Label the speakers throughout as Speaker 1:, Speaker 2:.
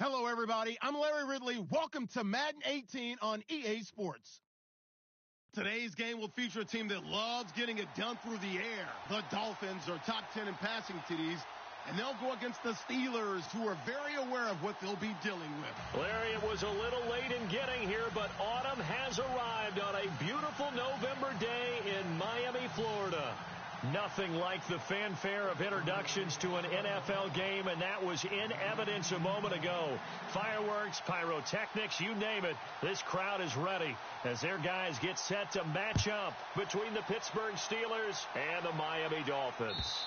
Speaker 1: Hello, everybody. I'm Larry Ridley. Welcome to Madden 18 on EA Sports. Today's game will feature a team that loves getting it done through the air. The Dolphins are top 10 in passing TDs, and they'll go against the Steelers, who are very aware of what they'll be dealing with.
Speaker 2: Larry, it was a little late in getting here, but autumn has arrived on a beautiful November day in Miami, Florida. Nothing like the fanfare of introductions to an NFL game, and that was in evidence a moment ago. Fireworks, pyrotechnics, you name it. This crowd is ready as their guys get set to match up between the Pittsburgh Steelers and the Miami Dolphins.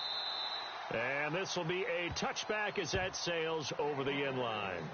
Speaker 2: And this will be a touchback as that sails over the end line.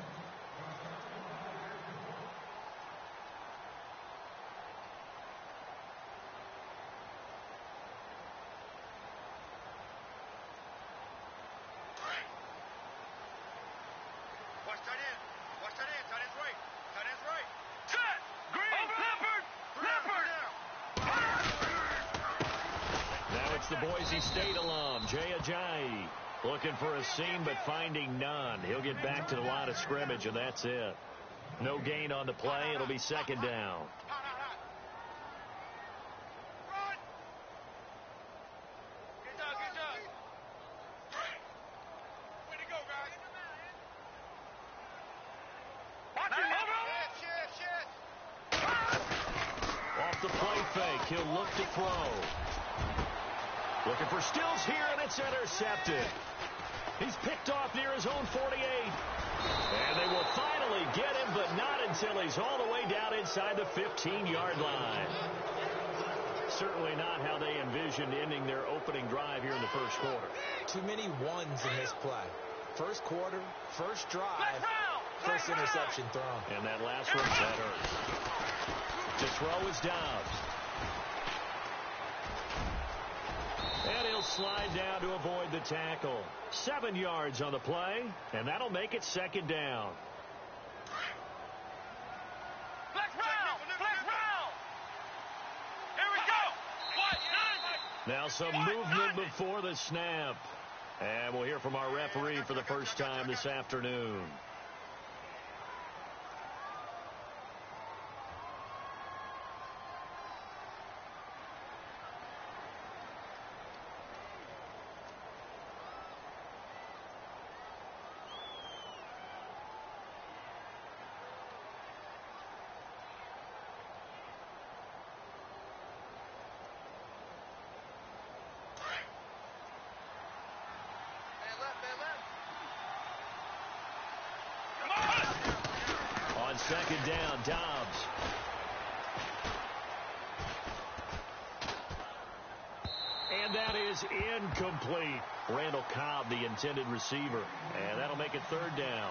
Speaker 2: The Boise State alum, Jay Ajayi, looking for a seam but finding none. He'll get back to the line of scrimmage, and that's it. No gain on the play. It'll be second down.
Speaker 3: Way to go, guys.
Speaker 2: Off the play fake, he'll look to throw. Looking for Stills here, and it's intercepted. He's picked off near his own 48. And they will finally get him, but not until he's all the way down inside the 15-yard line. Certainly not how they envisioned ending their opening drive here in the first quarter.
Speaker 4: Too many ones in this play. First quarter, first drive, first interception thrown.
Speaker 2: And that last one, that hurts. To throw is Dobbs. And he'll slide down to avoid the tackle. 7 yards on the play, and that'll make it second down.
Speaker 3: Flex round! Here we go!
Speaker 2: Now some movement before the snap. And we'll hear from our referee for the first time this afternoon. On second down, Dobbs. And that is incomplete. Randall Cobb, the intended receiver. And that'll make it third down.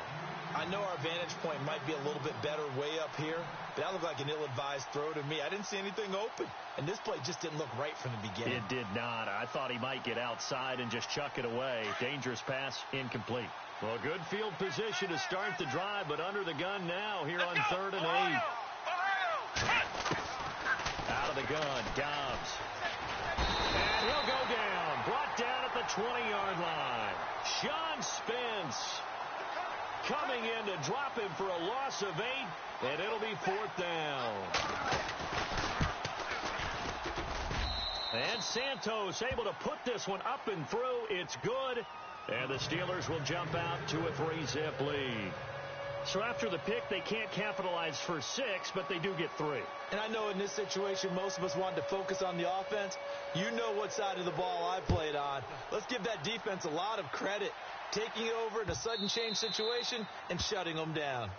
Speaker 4: I know our vantage point might be a little bit better way up here, but that looked like an ill-advised throw to me. I didn't see anything open, and this play just didn't look right from the beginning.
Speaker 2: It did not. I thought he might get outside and just chuck it away. Dangerous pass, incomplete. Well, good field position to start the drive, but under the gun now here on 3rd and 8. Out of the gun, Dobbs. And he'll go down. Brought down at the 20-yard line. Sean Spence coming in to drop him for a loss of 8, and it'll be 4th down. And Santos able to put this one up and through. It's good. And the Steelers will jump out to a 3-zip lead. So after the pick, they can't capitalize for 6, but they do get 3.
Speaker 4: And I know in this situation, most of us wanted to focus on the offense. You know what side of the ball I played on. Let's give that defense a lot of credit, taking over in a sudden change situation and shutting them down.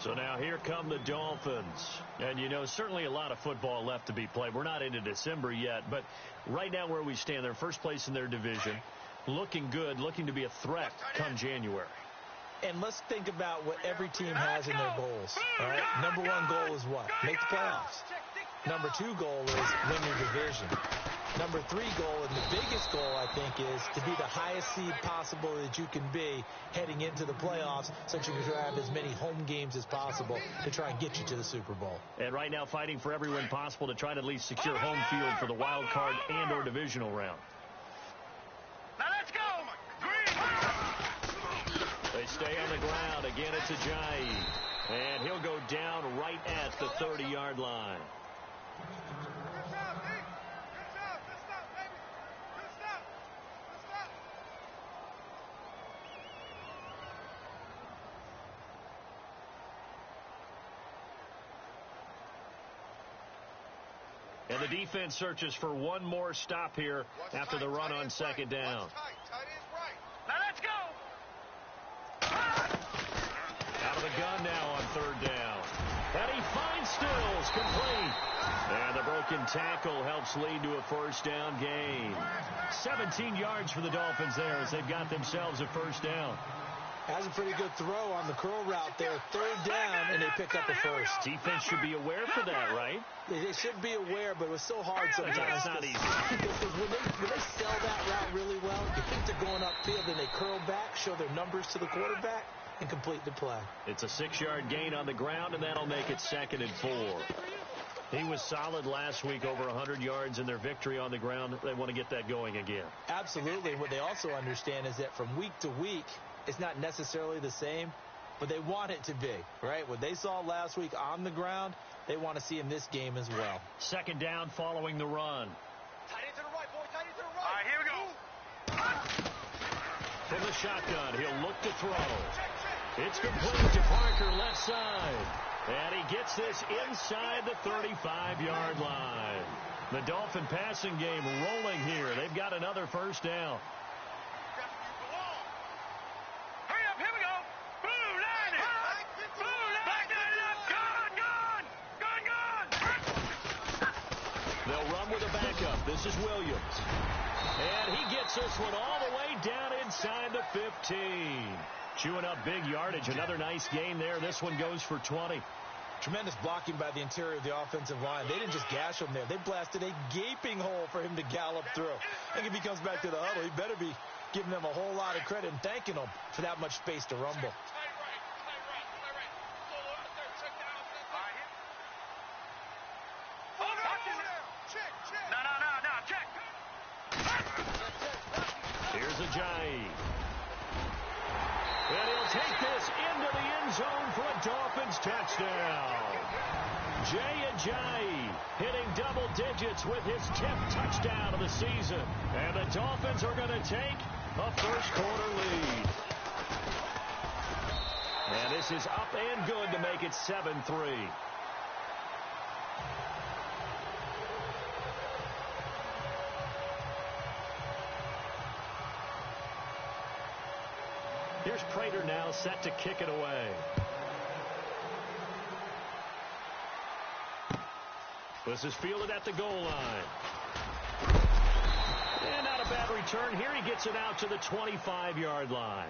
Speaker 2: So now here come the Dolphins. And, you know, certainly a lot of football left to be played. We're not into December yet, but right now where we stand, they're first place in their division, looking good, looking to be a threat come January.
Speaker 4: And let's think about what every team has in their goals. All right? Number 1 goal is what? Make the playoffs. Number 2 goal is win your division. Number 3 goal, and the biggest goal, I think, is to be the highest seed possible that you can be heading into the playoffs so that you can have as many home games as possible to try and get you to the Super Bowl.
Speaker 2: And right now fighting for every win possible to try to at least secure home field for the wild card and or divisional round.
Speaker 3: Now let's go! Green!
Speaker 2: stay on the ground. Again, it's Ajayi. And he'll go down right at the 30-yard line.
Speaker 3: Good job, D. Good job. Good stop, baby. Good stop. Good stop.
Speaker 2: And the defense searches for one more stop here after the run on second down.
Speaker 3: Tight end's right.
Speaker 5: Now let's go.
Speaker 2: Out of the gun now on third down. And he finds Stills, complete. And the broken tackle helps lead to a first down gain. 17 yards for the Dolphins there as they've got themselves a first down.
Speaker 4: Has a pretty good throw on the curl route there. Third down, and they pick up a first.
Speaker 2: Defense should be aware for that, right?
Speaker 4: They should be aware, but it was so hard sometimes.
Speaker 2: It's not easy.
Speaker 4: Because when they sell that route really well, you think they're going upfield, and they curl back, show their numbers to the quarterback, and complete the play.
Speaker 2: It's a 6-yard gain on the ground, and that'll make it 2nd and 4. He was solid last week, over 100 yards in their victory on the ground. They want to get that going again.
Speaker 4: Absolutely. What they also understand is that from week to week, it's not necessarily the same, but they want it to be, right? What they saw last week on the ground, they want to see in this game as well.
Speaker 2: 2nd down following the run.
Speaker 3: Tight end to the right, boy. Tight end to the right.
Speaker 5: All right, here we go.
Speaker 2: From the shotgun, he'll look to throw. It's complete to Parker, left side. And he gets this inside the 35-yard line. The Dolphin passing game rolling here. They've got another first down.
Speaker 5: Hurry up, here we go. Boom, line it. Boom, line it. Gone.
Speaker 2: They'll run with a backup. This is Williams. And he gets this one all the way down inside the 15. Chewing up big yardage. Another nice gain there. This one goes for 20.
Speaker 4: Tremendous blocking by the interior of the offensive line. They didn't just gash him there. They blasted a gaping hole for him to gallop through. I think if he comes back to the huddle, he better be giving them a whole lot of credit and thanking them for that much space to rumble.
Speaker 3: Tight right. Solo out there. Check down.
Speaker 5: All right.
Speaker 3: Check.
Speaker 5: No, check.
Speaker 2: Here's Ajayi. And he'll take this into the end zone for a Dolphins touchdown. Jay Ajayi hitting double digits with his 10th touchdown of the season. And the Dolphins are going to take a first-quarter lead. And this is up and good to make it 7-3. Here's Prater now set to kick it away. This is fielded at the goal line. And not a bad return here. He gets it out to the 25-yard line.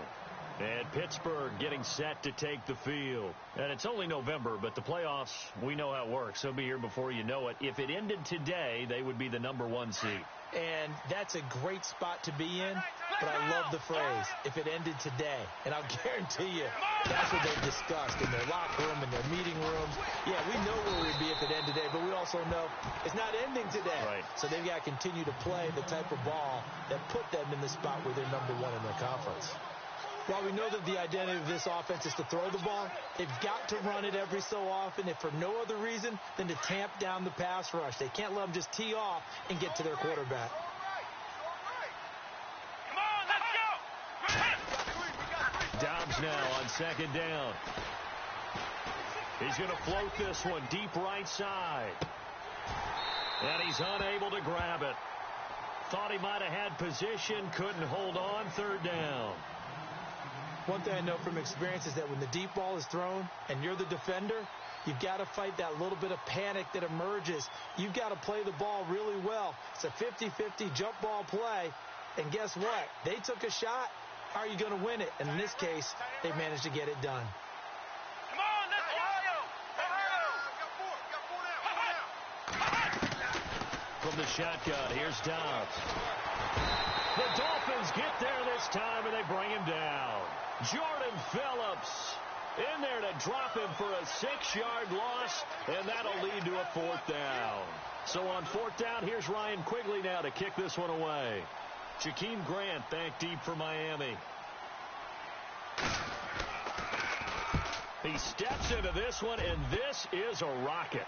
Speaker 2: And Pittsburgh getting set to take the field. And it's only November, but the playoffs, we know how it works. They'll be here before you know it. If it ended today, they would be the #1 seed.
Speaker 4: And that's a great spot to be in, but I love the phrase, if it ended today. And I'll guarantee you, that's what they've discussed in their locker room, in their meeting rooms. Yeah, we know where we'd be if it ended today, but we also know it's not ending today.
Speaker 2: Right.
Speaker 4: So they've got to continue to play the type of ball that put them in the spot where they're #1 in their conference. While we know that the identity of this offense is to throw the ball, they've got to run it every so often, if for no other reason than to tamp down the pass rush. They can't let them just tee off and get to their quarterback.
Speaker 5: Come on, let's go.
Speaker 2: Dobbs now on 2nd down. He's going to float this one deep right side. And he's unable to grab it. Thought he might have had position, couldn't hold on. 3rd down.
Speaker 4: One thing I know from experience is that when the deep ball is thrown and you're the defender, you've got to fight that little bit of panic that emerges. You've got to play the ball really well. It's a 50-50 jump ball play. And guess what? They took a shot. How are you going to win it? And in this case, they managed to get it done.
Speaker 5: Come on, let's go.
Speaker 2: From the shotgun, here's Dobbs. The Dolphins get there this time, and they bring him down. Jordan Phillips in there to drop him for a 6-yard loss, and that'll lead to a 4th down. So on 4th down, here's Ryan Quigley now to kick this one away. Jakeem Grant back deep for Miami. He steps into this one, and this is a rocket.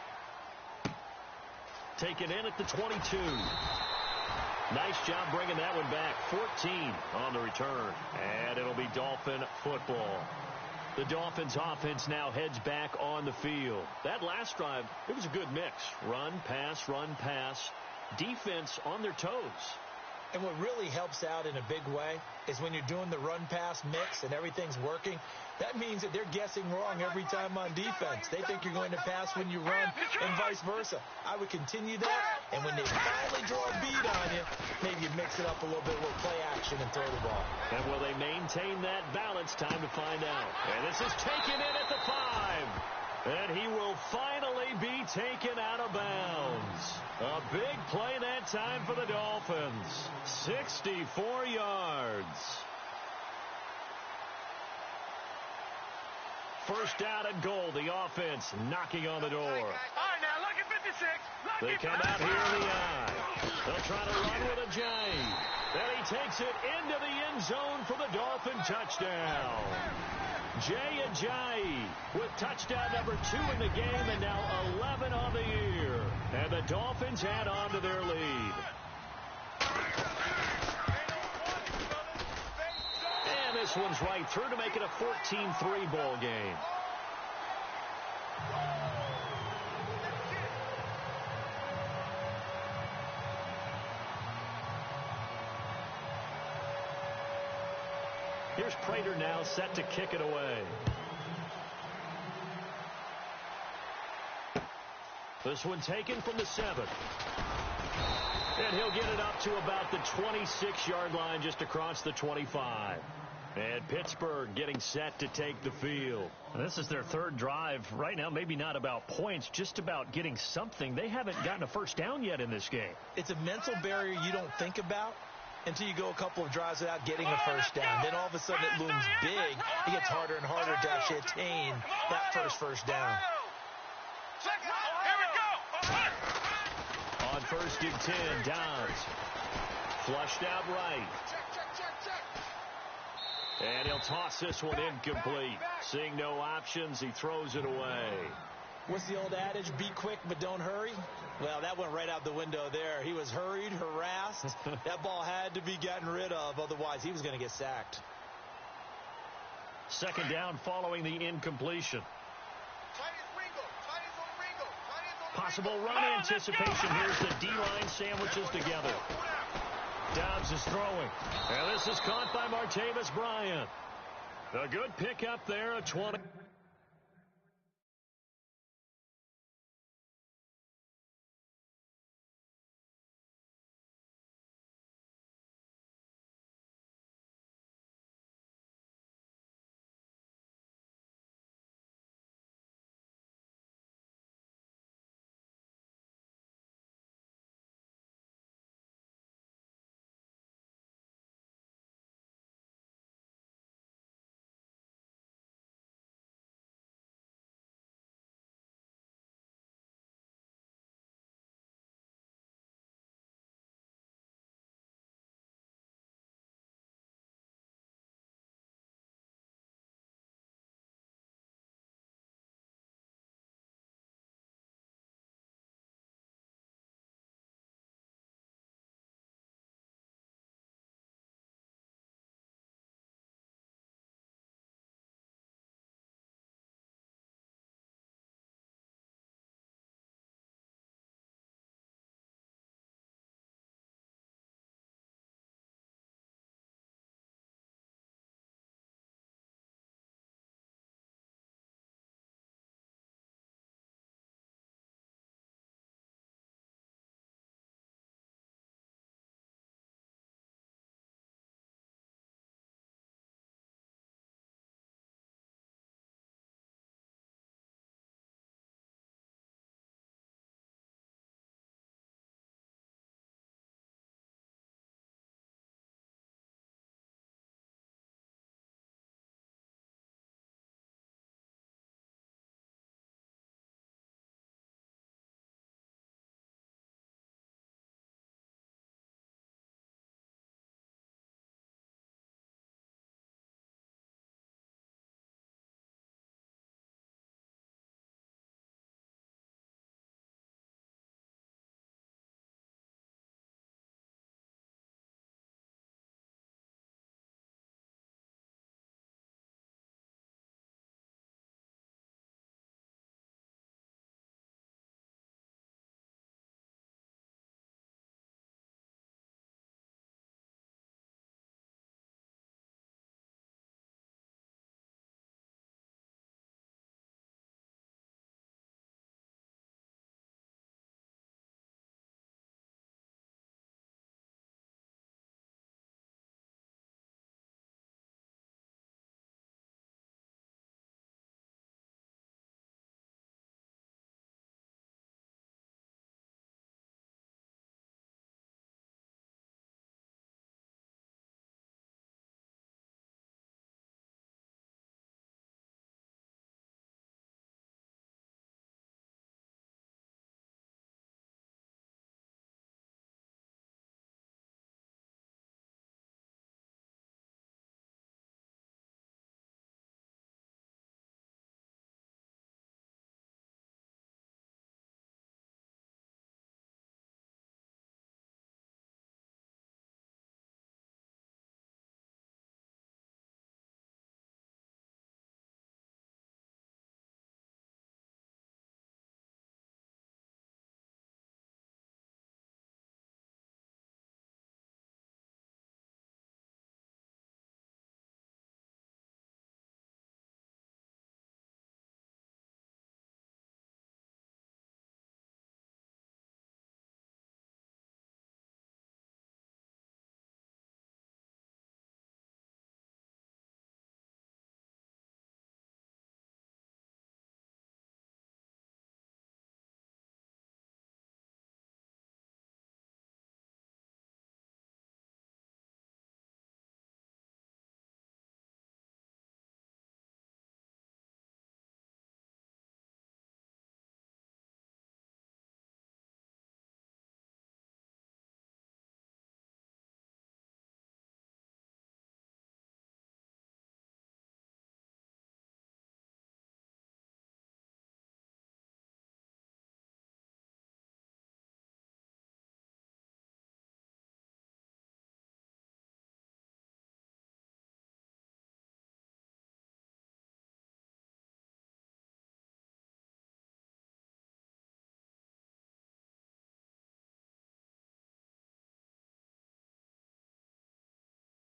Speaker 2: Taken in at the 22. Nice job bringing that one back. 14 on the return. And it'll be Dolphin football. The Dolphins offense now heads back on the field. That last drive, it was a good mix. Run, pass, defense on their toes.
Speaker 4: And what really helps out in a big way is when you're doing the run-pass mix and everything's working, that means that they're guessing wrong every time on defense. They think you're going to pass when you run and vice versa. I would continue that, and when they finally draw a beat on you, maybe you mix it up a little bit with play action and throw the ball.
Speaker 2: And will they maintain that balance? Time to find out. And this is taken in at the 5. And he will finally be taken out of bounds. A big play that time for the Dolphins. 64 yards. First down and goal. The offense knocking on the door.
Speaker 5: All right, now look at 56.
Speaker 2: They come out here in the eye. They'll try to run with a J. And he takes it into the end zone for the Dolphin touchdown. Jay Ajayi with touchdown number 2 in the game and now 11 on the year. And the Dolphins add on to their lead. And this one's right through to make it a 14-3 ball game. Here's Prater now set to kick it away. This one taken from the 7. And he'll get it up to about the 26-yard line just across the 25. And Pittsburgh getting set to take the field. This is their third drive. Right now, maybe not about points, just about getting something. They haven't gotten a first down yet in this game.
Speaker 4: It's a mental barrier you don't think about until you go a couple of drives without getting a first down. Then all of a sudden it looms big. It gets harder and harder to actually attain that first down.
Speaker 5: Here we go.
Speaker 2: On 1st and 10, Downs. Flushed out right. And he'll toss this one incomplete. Seeing no options, he throws it away.
Speaker 4: What's the old adage? Be quick, but don't hurry. Well, that went right out the window there. He was hurried, harassed. That ball had to be gotten rid of. Otherwise, he was going to get sacked.
Speaker 2: Second down following the incompletion. Possible run anticipation. Here's the D-line sandwiches together. Dobbs is throwing. And this is caught by Martavis Bryant. A good pickup there at 20.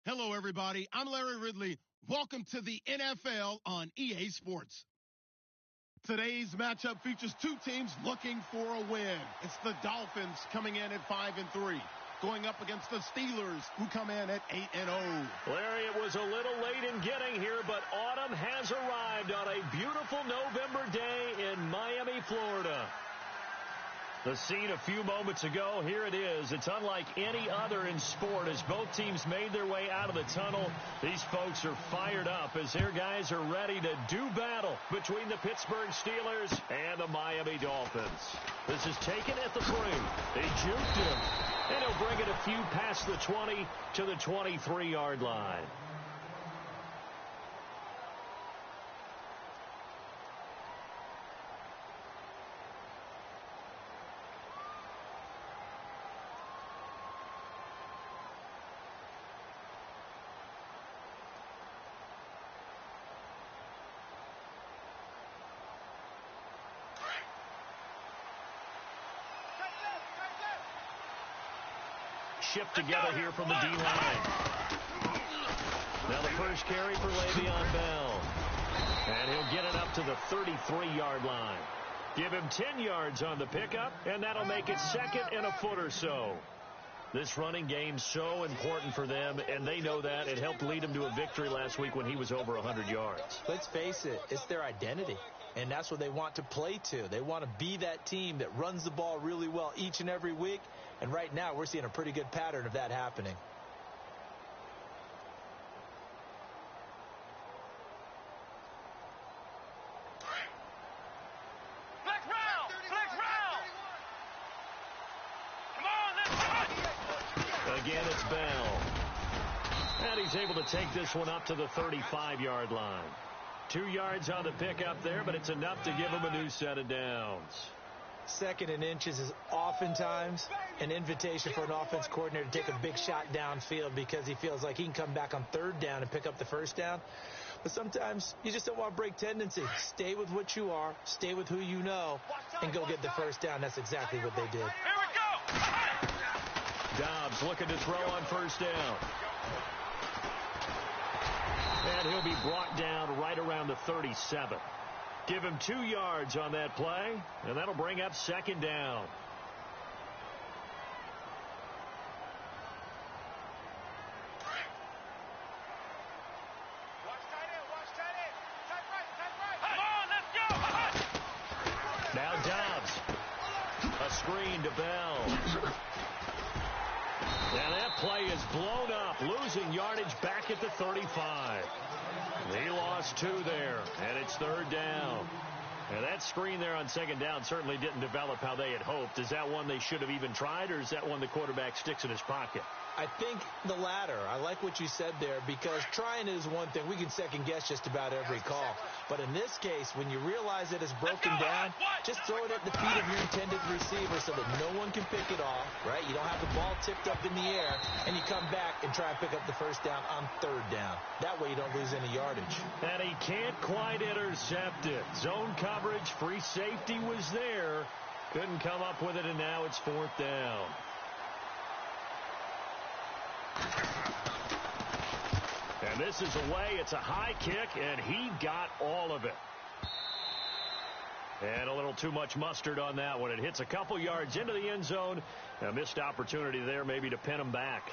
Speaker 1: Hello, everybody. I'm Larry Ridley. Welcome to the NFL on EA Sports. Today's matchup features two teams looking for a win. It's the Dolphins coming in at 5-3, going up against the Steelers, who come in at 8-0.
Speaker 2: Larry, it was a little late in getting here, but autumn has arrived on a beautiful November day in Miami, Florida. The scene a few moments ago, here it is. It's unlike any other in sport as both teams made their way out of the tunnel. These folks are fired up as their guys are ready to do battle between the Pittsburgh Steelers and the Miami Dolphins. This is taken at the 3. They juked him, and he'll bring it a few past the 20 to the 23-yard line. Shift together here from the D-line. Now the first carry for Le'Veon Bell. And he'll get it up to the 33-yard line. Give him 10 yards on the pickup, and that'll make it second and a foot or so. This running game's so important for them, and they know that. It helped lead them to a victory last week when he was over 100 yards.
Speaker 4: Let's face it, it's their identity, and that's what they want to play to. They want to be that team that runs the ball really well each and every week, and right now we're seeing a pretty good pattern of that happening.
Speaker 2: Again, it's Bell. And he's able to take this one up to the 35-yard line. 2 yards on the pickup there, but it's enough to give him a new set of downs.
Speaker 4: Second and inches is oftentimes an invitation for an offense coordinator to take a big shot downfield because he feels like he can come back on third down and pick up the first down. But sometimes you just don't want to break tendency. Stay with what you are, stay with who you know, and go get the first down. That's exactly what they did.
Speaker 5: Here we go!
Speaker 2: Dobbs looking to throw on first down. And he'll be brought down right around the 37. Give him 2 yards on that play, and that'll bring up second down.
Speaker 3: Watch tight end, watch tight end. Tight right.
Speaker 5: Come on, let's go!
Speaker 2: Now Dobbs. A screen to Bell. And that play is blown up, losing yardage back at the 35. He lost 2 there, and it's third down. And that screen there on second down certainly didn't develop how they had hoped. Is that one they should have even tried, or is that one the quarterback sticks in his pocket?
Speaker 4: I think the latter. I like what you said there because trying is one thing. We can second guess just about every call. But in this case, when you realize it is broken down, just throw it at the feet of your intended receiver so that no one can pick it off, right? You don't have the ball tipped up in the air, and you come back and try and pick up the first down on third down. That way you don't lose any yardage.
Speaker 2: And he can't quite intercept it. Zone coverage, free safety was there. Couldn't come up with it, and now it's fourth down. And this is away. It's a high kick, and he got all of it. And a little too much mustard on that one. It hits a couple yards into the end zone. A missed opportunity there maybe to pin him back.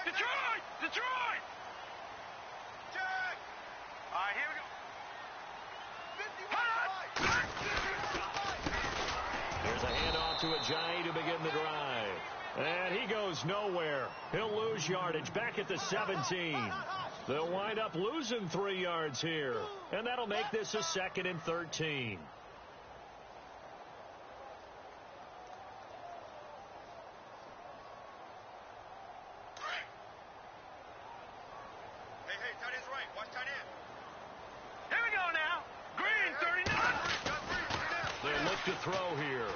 Speaker 5: Detroit! Detroit!
Speaker 3: Jack!
Speaker 5: All right, here we go.
Speaker 3: 51.
Speaker 2: There's a handoff to Ajayi to begin the drive. And he goes nowhere. He'll lose yardage back at the 17. They'll wind up losing 3 yards here. And that'll make this a 2nd and 13.
Speaker 3: Hey, tight end's right. Watch tight end.
Speaker 5: Here we go now. Green, 39.
Speaker 2: They'll look to throw here.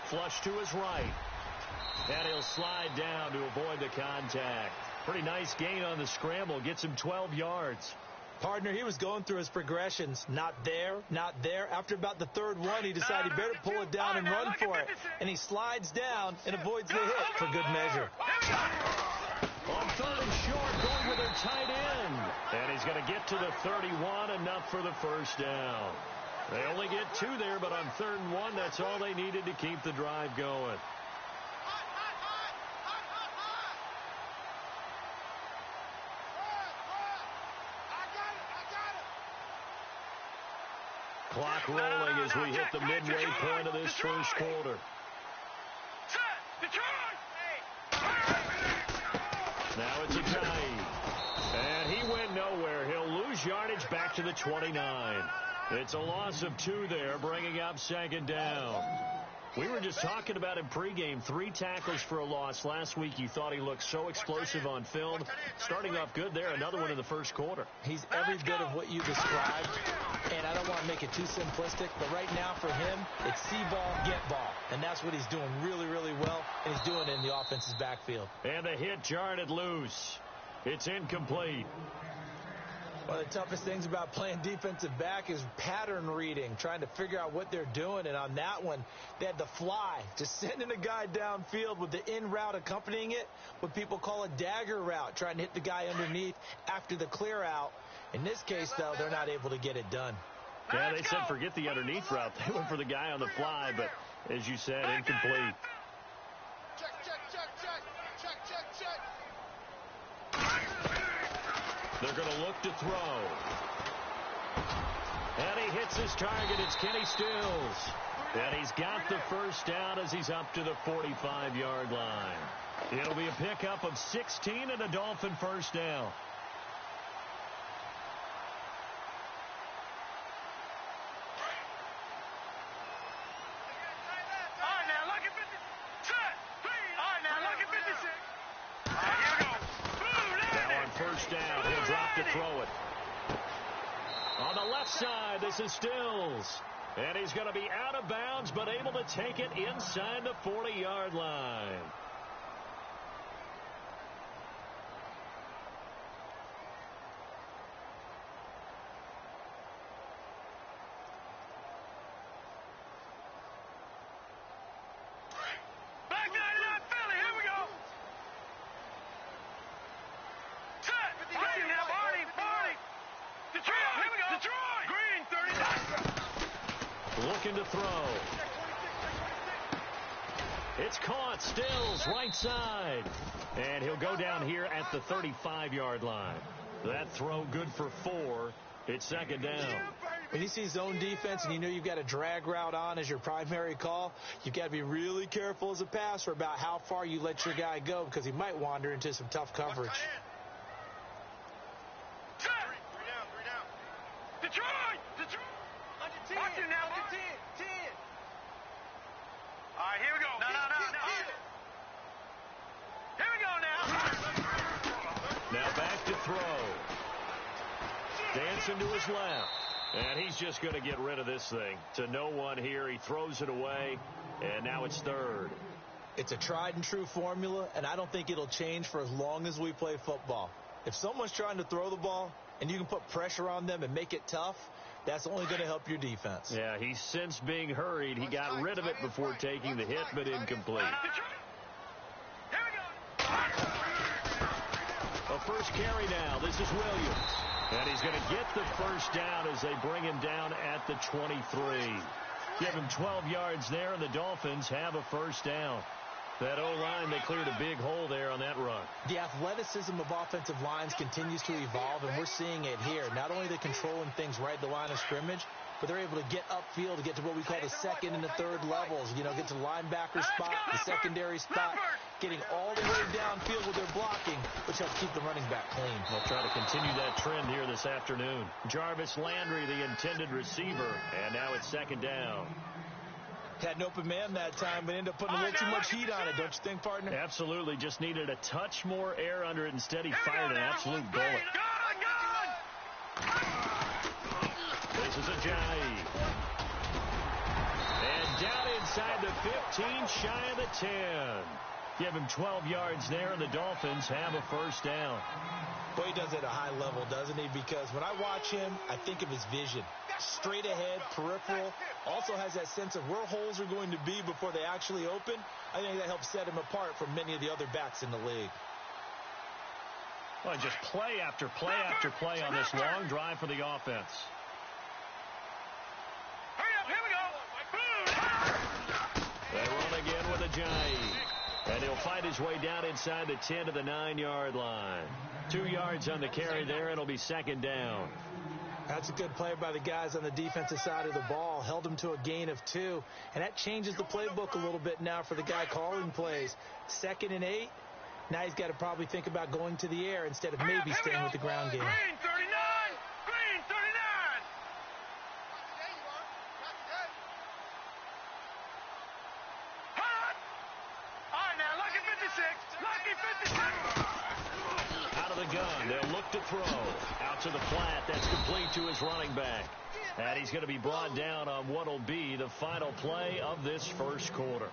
Speaker 2: Flush to his right. And he'll slide down to avoid the contact. Pretty nice gain on the scramble. Gets him 12 yards.
Speaker 4: Partner, he was going through his progressions. Not there, not there. After about the third one, he decided he better pull it down and run for it. And he slides down and avoids the hit for good measure.
Speaker 2: On third and short, going with their tight end. And he's going to get to the 31, enough for the first down. They only get 2 there, but on 3rd and 1, that's all they needed to keep the drive going. Clock rolling as we hit the midway point of this first quarter. Now it's a Ajayi. And he went nowhere. He'll lose yardage back to the 29. It's a loss of 2 there, bringing up 2nd down. We were just talking about him pregame. 3 tackles for a loss. Last week you thought he looked so explosive on film. Starting off good there. Another one in the first quarter.
Speaker 4: He's every bit of what you described. And I don't want to make it too simplistic, but right now for him, it's see ball, get ball. And that's what he's doing really, really well, and he's doing it in the offense's backfield.
Speaker 2: And the hit jarred it loose. It's incomplete.
Speaker 4: One of the toughest things about playing defensive back is pattern reading, trying to figure out what they're doing. And on that one, they had the fly, just sending a guy downfield with the in route accompanying it, what people call a dagger route, trying to hit the guy underneath after the clear out. In this case, though, they're not able to get it done.
Speaker 2: Yeah, they said forget the underneath route. They went for the guy on the fly, but as you said, incomplete.
Speaker 3: Check, check, check, check. Check, check, check.
Speaker 2: They're going to look to throw. And he hits his target. It's Kenny Stills. And he's got the first down as he's up to the 45-yard line. It'll be a pickup of 16 and a Dolphin first down. Down. He'll drop to throw it. On the left side, this is Stills. And he's going to be out of bounds, but able to take it inside the 40-yard line. Looking to throw. It's caught. Stills, right side. And he'll go down here at the 35-yard line. That throw good for 4. It's 2nd down.
Speaker 4: When you see zone defense and you know you've got a drag route on as your primary call, you've got to be really careful as a passer about how far you let your guy go because he might wander into some tough coverage.
Speaker 5: All right, here we go. No. Here we go now.
Speaker 2: Now back to throw. Dancing to his left. And he's just going to get rid of this thing. To no one here. He throws it away. And now it's 3rd.
Speaker 4: It's a tried and true formula, and I don't think it'll change for as long as we play football. If someone's trying to throw the ball and you can put pressure on them and make it tough, that's only going to help your defense.
Speaker 2: Yeah, he's since being hurried. He got rid of it before taking the hit, but incomplete. A first carry now. This is Williams. And he's going to get the first down as they bring him down at the 23. Give him 12 yards there, and the Dolphins have a first down. That O-line, they cleared a big hole there on that run.
Speaker 4: The athleticism of offensive lines continues to evolve, and we're seeing it here. Not only are they controlling things right at the line of scrimmage, but they're able to get upfield to get to what we call the 2nd and the 3rd levels. You know, get to the linebacker spot, the secondary spot, getting all the way downfield with their blocking, which helps keep the running back clean.
Speaker 2: They'll try to continue that trend here this afternoon. Jarvis Landry, the intended receiver, and now it's 2nd down.
Speaker 4: Had an open man that time, but ended up putting a little too much heat on it, don't you think, partner?
Speaker 2: Absolutely. Just needed a touch more air under it. Instead, he fired an absolute bullet. This is Ajayi. And down inside the 15, shy of the 10. Give him 12 yards there, and the Dolphins have a first down.
Speaker 4: Boy, he does it at a high level, doesn't he? Because when I watch him, I think of his vision. Straight ahead, peripheral. Also has that sense of where holes are going to be before they actually open. I think that helps set him apart from many of the other backs in the league.
Speaker 2: Well, just play after play after play on this long drive for the offense.
Speaker 5: Hurry up, here we go.
Speaker 2: They run again with a Ajayi. And he'll fight his way down inside the 10 to the 9-yard line. 2 yards on the carry there. It'll be second down.
Speaker 4: That's a good play by the guys on the defensive side of the ball. Held him to a gain of 2. And that changes the playbook a little bit now for the guy calling plays. 2nd and 8. Now he's got to probably think about going to the air instead of maybe staying with the ground game.
Speaker 5: Green 39! Green 39! Hot! All right, now, lucky 56. Lucky 56.
Speaker 2: Out of the gun. They'll look to throw. Out to the flat. That's complete to his running back. And he's going to be brought down on what will be the final play of this first quarter.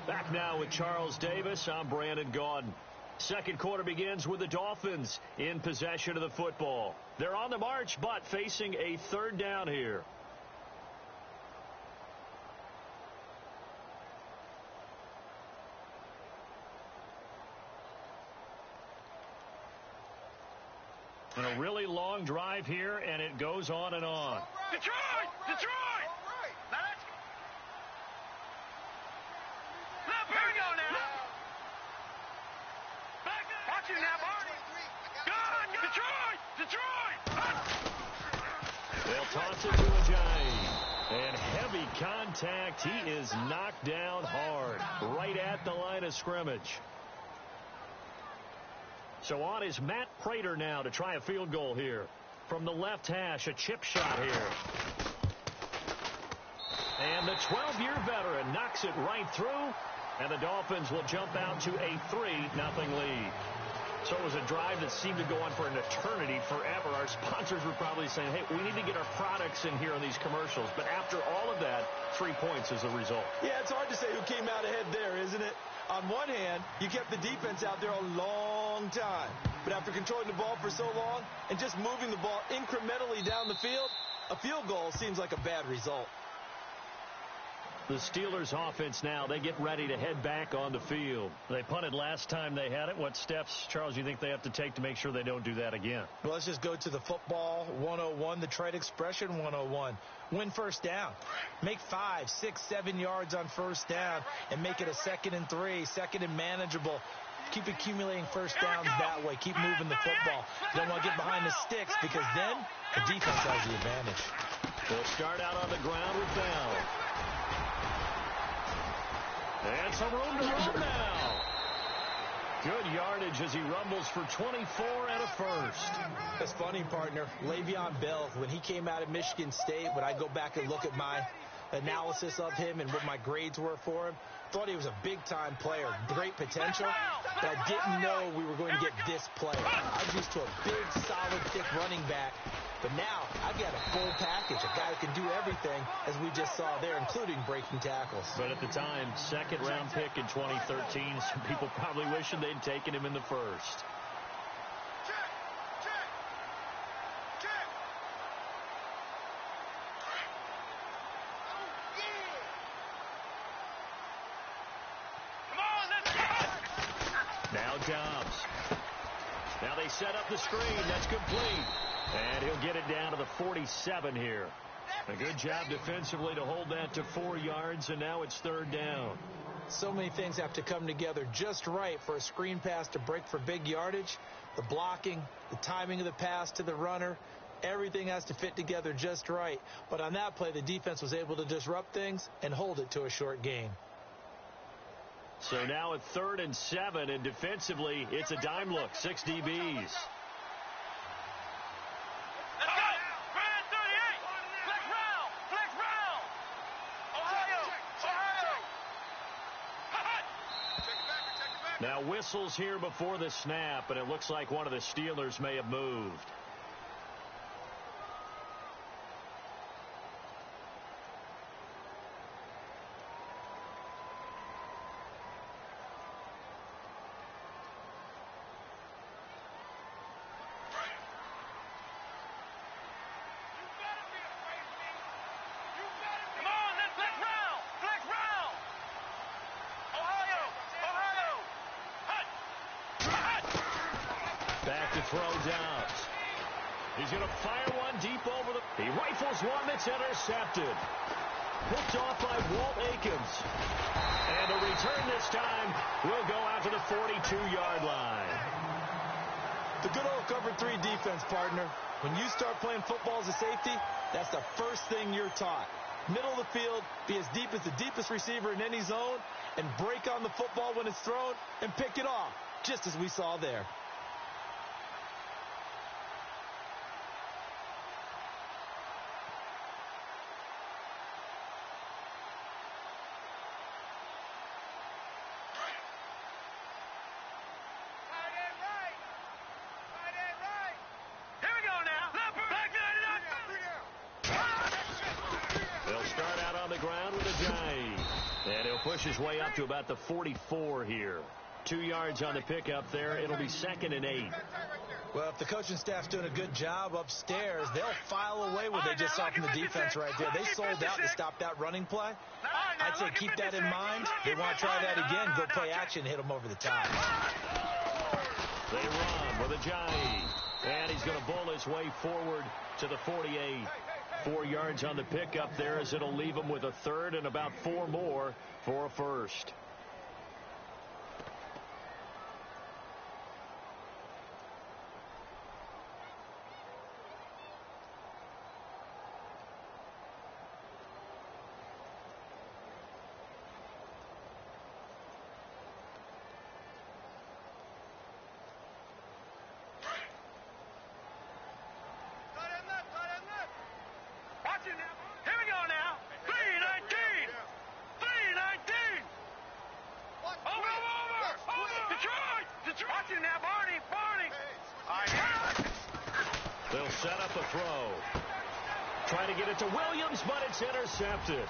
Speaker 2: Back now with Charles Davis. I'm Brandon Gaudin. Second quarter begins with the Dolphins in possession of the football. They're on the march, but facing a third down here. And a really long drive here, and it goes on and on.
Speaker 5: Detroit! Detroit! Now, here we go now. Watch it now, Barney. Good! Detroit! Detroit!
Speaker 2: They'll toss it to Ajayi. And heavy contact. He is knocked down hard, right at the line of scrimmage. So on is Matt Prater now to try a field goal here. From the left hash, a chip shot here. And the 12-year veteran knocks it right through. And the Dolphins will jump out to a 3-0 lead. So it was a drive that seemed to go on for an eternity, forever. Our sponsors were probably saying, hey, we need to get our products in here on these commercials. But after all of that, 3 points is the result.
Speaker 4: Yeah, it's hard to say who came out ahead there, isn't it? On one hand, you kept the defense out there a long time. But after controlling the ball for so long and just moving the ball incrementally down the field, a field goal seems like a bad result.
Speaker 2: The Steelers offense now, they get ready to head back on the field. They punted last time they had it. What steps, Charles, you think they have to take to make sure they don't do that again?
Speaker 4: Well, let's just go to the football 101, the trade expression 101. Win first down. Make 5, 6, 7 yards on first down and make it a 2nd and 3, 2nd and manageable. Keep accumulating first downs that way. Keep moving the football. You don't want to get behind the sticks because then the defense has the advantage.
Speaker 2: They'll start out on the ground with Bell. And some room to run now. Good yardage as he rumbles for 24 and a first.
Speaker 4: That's funny, partner. Le'Veon Bell, when he came out of Michigan State, when I go back and look at my analysis of him and what my grades were for him, thought he was a big-time player, great potential, but I didn't know we were going to get this player. I was used to a big, solid, thick running back, but now I've got a full package, a guy who can do everything, as we just saw there, including breaking tackles.
Speaker 2: But at the time, second-round pick in 2013, some people probably wishing they'd taken him in the first. Now Dobbs. Now they set up the screen. That's complete. And he'll get it down to the 47 here. A good job defensively to hold that to 4 yards, and now it's third down.
Speaker 4: So many things have to come together just right for a screen pass to break for big yardage. The blocking, the timing of the pass to the runner, everything has to fit together just right. But on that play, the defense was able to disrupt things and hold it to a short gain.
Speaker 2: So now at 3rd and 7, and defensively, it's a dime look, 6 DBs.
Speaker 5: Let's go! Brand 38! Flex round! Flex round! Ohio! Ohio!
Speaker 2: Now whistles here before the snap, and it looks like one of the Steelers may have moved. Back to throw downs. He's going to fire one deep over the... He rifles one that's intercepted. Picked off by Walt Aikens. And the return this time will go out to the 42-yard line.
Speaker 4: The good old cover 3 defense, partner. When you start playing football as a safety, that's the first thing you're taught. Middle of the field, be as deep as the deepest receiver in any zone, and break on the football when it's thrown and pick it off, just as we saw there.
Speaker 2: Push his way up to about the 44 here. 2 yards on the pickup there. It'll be 2nd and 8.
Speaker 4: Well, if the coaching staff's doing a good job upstairs, they'll file away what they just saw from the defense right there. They sold out to stop that running play. I'd say keep that in mind. They want to try that again, go play action, hit them over the top.
Speaker 2: They run with Ajayi. And he's going to bowl his way forward to the 48. 4 yards on the pickup there as it'll leave him with a 3rd and about 4 more for a 1st. They'll set up a throw. Try to get it to Williams, but it's intercepted.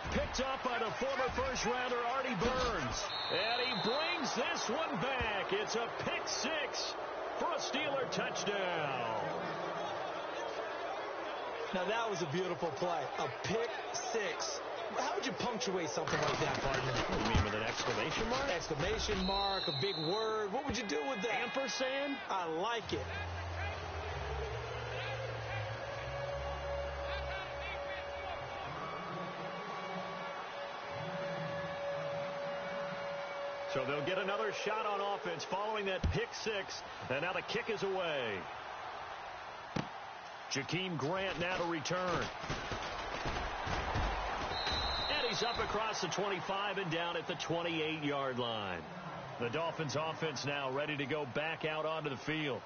Speaker 2: Picked up by the former first-rounder Artie Burns. And he brings this one back. It's a pick 6 for a Steeler touchdown.
Speaker 4: Now, that was a beautiful play. A pick 6. How would you punctuate something like that, partner?
Speaker 2: You mean with an exclamation mark?
Speaker 4: Exclamation mark, a big word. What would you do with that?
Speaker 2: Ampersand?
Speaker 4: I like it.
Speaker 2: So they'll get another shot on offense following that pick 6. And now the kick is away. Jakeem Grant now to return. And he's up across the 25 and down at the 28-yard line. The Dolphins offense now ready to go back out onto the field.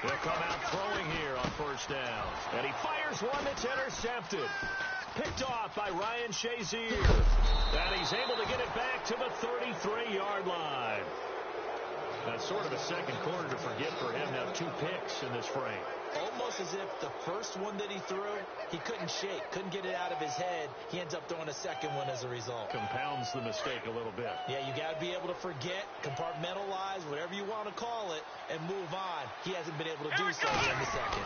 Speaker 2: They'll come out throwing here on first down. And he fires one that's intercepted. Picked off by Ryan Shazier. And he's able to get it back to the 33-yard line. That's sort of a second quarter to forget for him. Now 2 picks in this frame.
Speaker 4: Almost as if the first one that he threw, he couldn't shake, couldn't get it out of his head. He ends up throwing a second one as a result.
Speaker 2: Compounds the mistake a little bit.
Speaker 4: Yeah, you got to be able to forget, compartmentalize, whatever you want to call it, and move on. He hasn't been able to do so here in the second.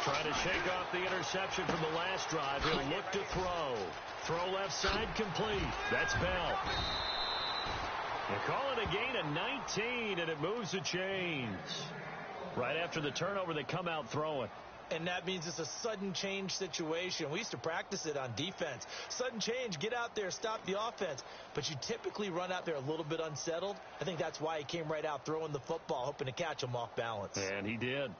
Speaker 2: Trying to shake off the interception from the last drive. He'll look to throw. Throw left side complete. That's Bell. They call it a gain of 19, and it moves the chains. Right after the turnover, they come out throwing.
Speaker 4: And that means it's a sudden change situation. We used to practice it on defense. Sudden change, get out there, stop the offense. But you typically run out there a little bit unsettled. I think that's why he came right out throwing the football, hoping to catch him off balance.
Speaker 2: And he did.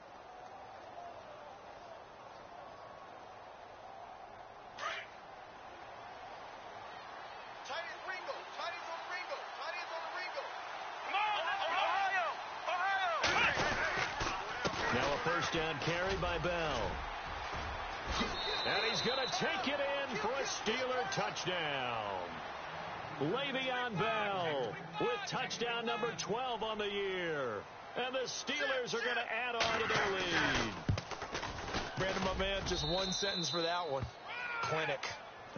Speaker 2: First down carry by Bell. And he's going to take it in for a Steeler touchdown. Le'Veon Bell with touchdown number 12 on the year. And the Steelers are going to add on to their lead.
Speaker 4: Brandon, my man, just one sentence for that one. Clinic.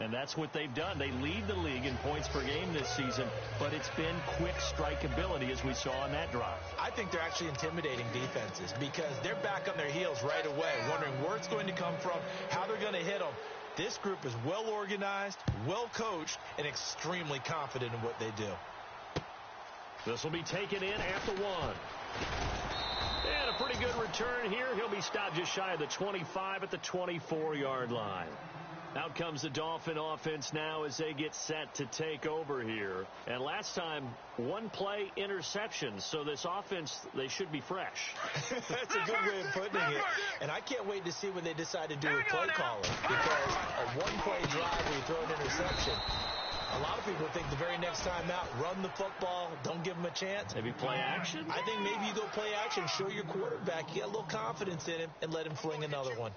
Speaker 2: And that's what they've done. They lead the league in points per game this season, but it's been quick strikeability as we saw on that drive.
Speaker 4: I think they're actually intimidating defenses because they're back on their heels right away, wondering where it's going to come from, how they're going to hit them. This group is well organized, well coached, and extremely confident in what they do.
Speaker 2: This will be taken in at the 1. And a pretty good return here. He'll be stopped just shy of the 25 at the 24-yard line. Out comes the Dolphin offense now as they get set to take over here. And last time, one-play interceptions. So this offense, they should be fresh.
Speaker 4: That's a good way of putting it. And I can't wait to see what they decide to do with play calling. Because a one-play drive where you throw an interception, a lot of people think the very next time out, run the football, don't give them a chance.
Speaker 2: Maybe play action?
Speaker 4: I think maybe you go play action, show your quarterback you got a little confidence in him, and let him fling another one.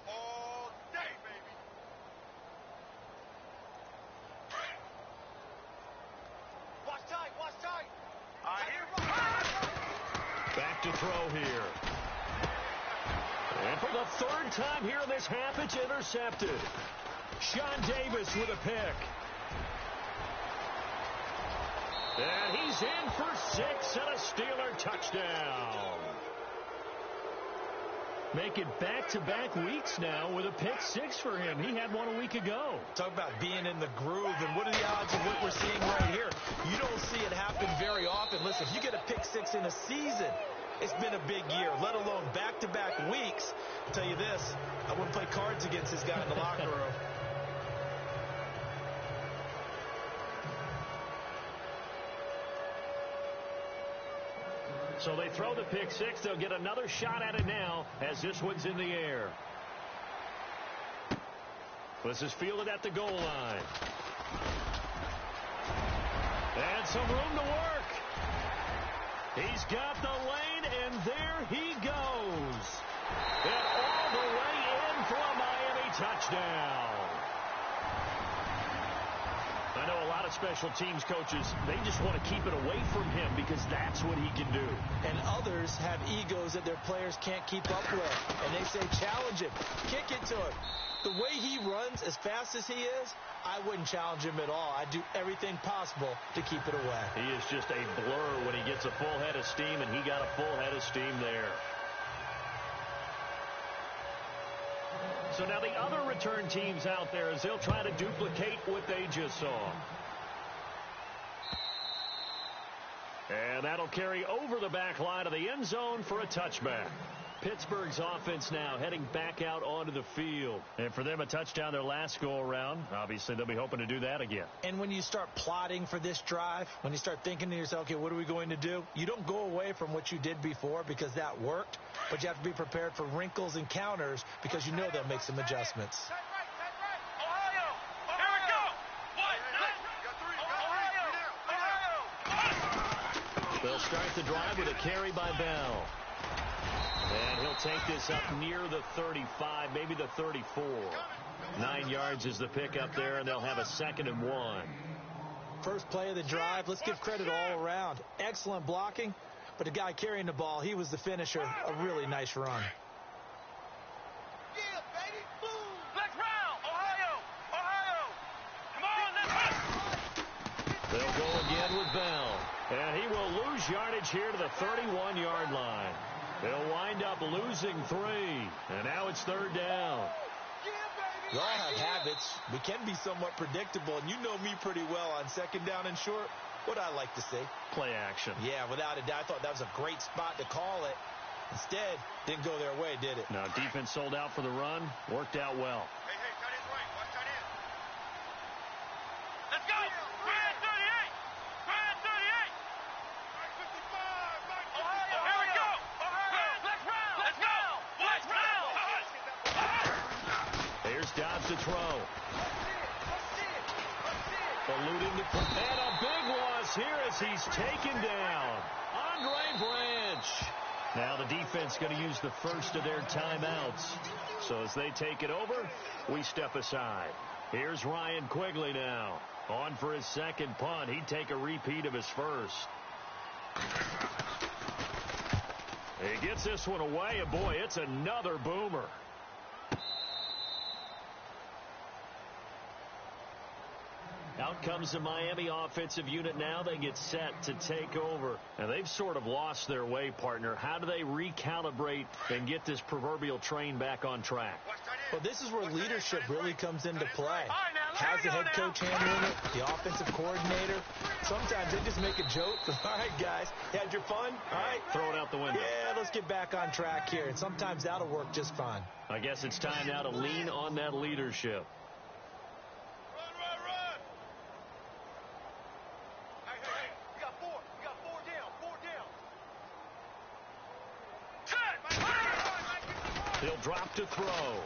Speaker 2: Back to throw here. And for the third time here in this half, it's intercepted. Sean Davis with a pick. And he's in for 6 and a Steeler touchdown. Make it back-to-back weeks now with a pick 6 for him. He had one a week ago.
Speaker 4: Talk about being in the groove, and what are the odds of what we're seeing right here? You don't see it happen very often. Listen, if you get a pick 6 in a season, it's been a big year, let alone back-to-back weeks. I'll tell you this, I wouldn't play cards against this guy in the locker room.
Speaker 2: So they throw the pick 6. They'll get another shot at it now as this one's in the air. This is fielded at the goal line. And some room to work. He's got the lane, and there he goes. And all the way in for a Miami touchdown. I know a lot of special teams coaches, they just want to keep it away from him because that's what he can do.
Speaker 4: And others have egos that their players can't keep up with. And they say, challenge him, kick it to him. The way he runs as fast as he is, I wouldn't challenge him at all. I'd do everything possible to keep it away.
Speaker 2: He is just a blur when he gets a full head of steam, and he got a full head of steam there. So now the other return teams out there as they'll try to duplicate what they just saw. And that'll carry over the back line of the end zone for a touchback. Pittsburgh's offense now heading back out onto the field. And for them, a touchdown their last go-around. Obviously, they'll be hoping to do that again.
Speaker 4: And when you start plotting for this drive, when you start thinking to yourself, okay, what are we going to do? You don't go away from what you did before because that worked. But you have to be prepared for wrinkles and counters because you know they'll make some adjustments.
Speaker 2: They'll start the drive with a carry by Bell. And he'll take this up near the 35, maybe the 34. 9 yards is the pickup there, and they'll have a 2nd and 1.
Speaker 4: First play of the drive, let's give credit all around. Excellent blocking, but the guy carrying the ball, he was the finisher. A really nice run.
Speaker 3: Yeah, baby. Boom. Let's round. Ohio. Come on, let's go.
Speaker 2: They'll go again with Bell. And he will lose yardage here to the 31-yard line. They'll wind up losing 3. And now it's 3rd down.
Speaker 4: We all have habits. We can be somewhat predictable, and you know me pretty well on 2nd down and short. What I like to see.
Speaker 2: Play action.
Speaker 4: Yeah, without a doubt. I thought that was a great spot to call it. Instead, didn't go their way, did it?
Speaker 2: Now, defense sold out for the run. Worked out well.
Speaker 3: Hey, tight end's right. Watch tight end. Let's go. Grand 38. Grand 38. 55. Ohio. Here we go. Ohio. Let's round. Let's go. Let's round.
Speaker 2: Here's Dobbs to throw. Alluding to, and a big loss here as he's taken down. Andre Branch. Now the defense going to use the first of their timeouts. So as they take it over, we step aside. Here's Ryan Quigley now. On for his 2nd punt. He'd take a repeat of his first. He gets this one away, and boy, it's another boomer. Out comes the Miami offensive unit now. They get set to take over. And they've sort of lost their way, partner. How do they recalibrate and get this proverbial train back on track?
Speaker 4: Well, this is where leadership really comes into play. How's the head coach handling it? The offensive coordinator? Sometimes they just make a joke. All right, guys, you had your fun? All right.
Speaker 2: Throw it out the window.
Speaker 4: Yeah, let's get back on track here. And sometimes that'll work just fine.
Speaker 2: I guess it's time now to lean on that leadership.
Speaker 3: Run. Hey, we got four. We got four down.
Speaker 2: He'll drop to throw.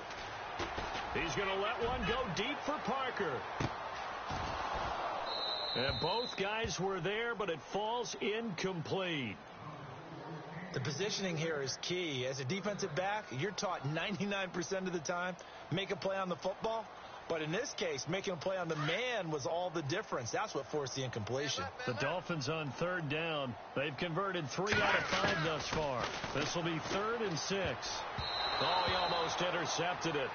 Speaker 2: He's going to let one go deep for Parker. And both guys were there, but it falls incomplete.
Speaker 4: The positioning here is key. As a defensive back, you're taught 99% of the time, make a play on the football. But in this case, making a play on the man was all the difference. That's what forced the incompletion.
Speaker 2: The Dolphins on third down. They've converted 3 out of 5 thus far. This will be 3rd and 6. Oh, he almost intercepted it.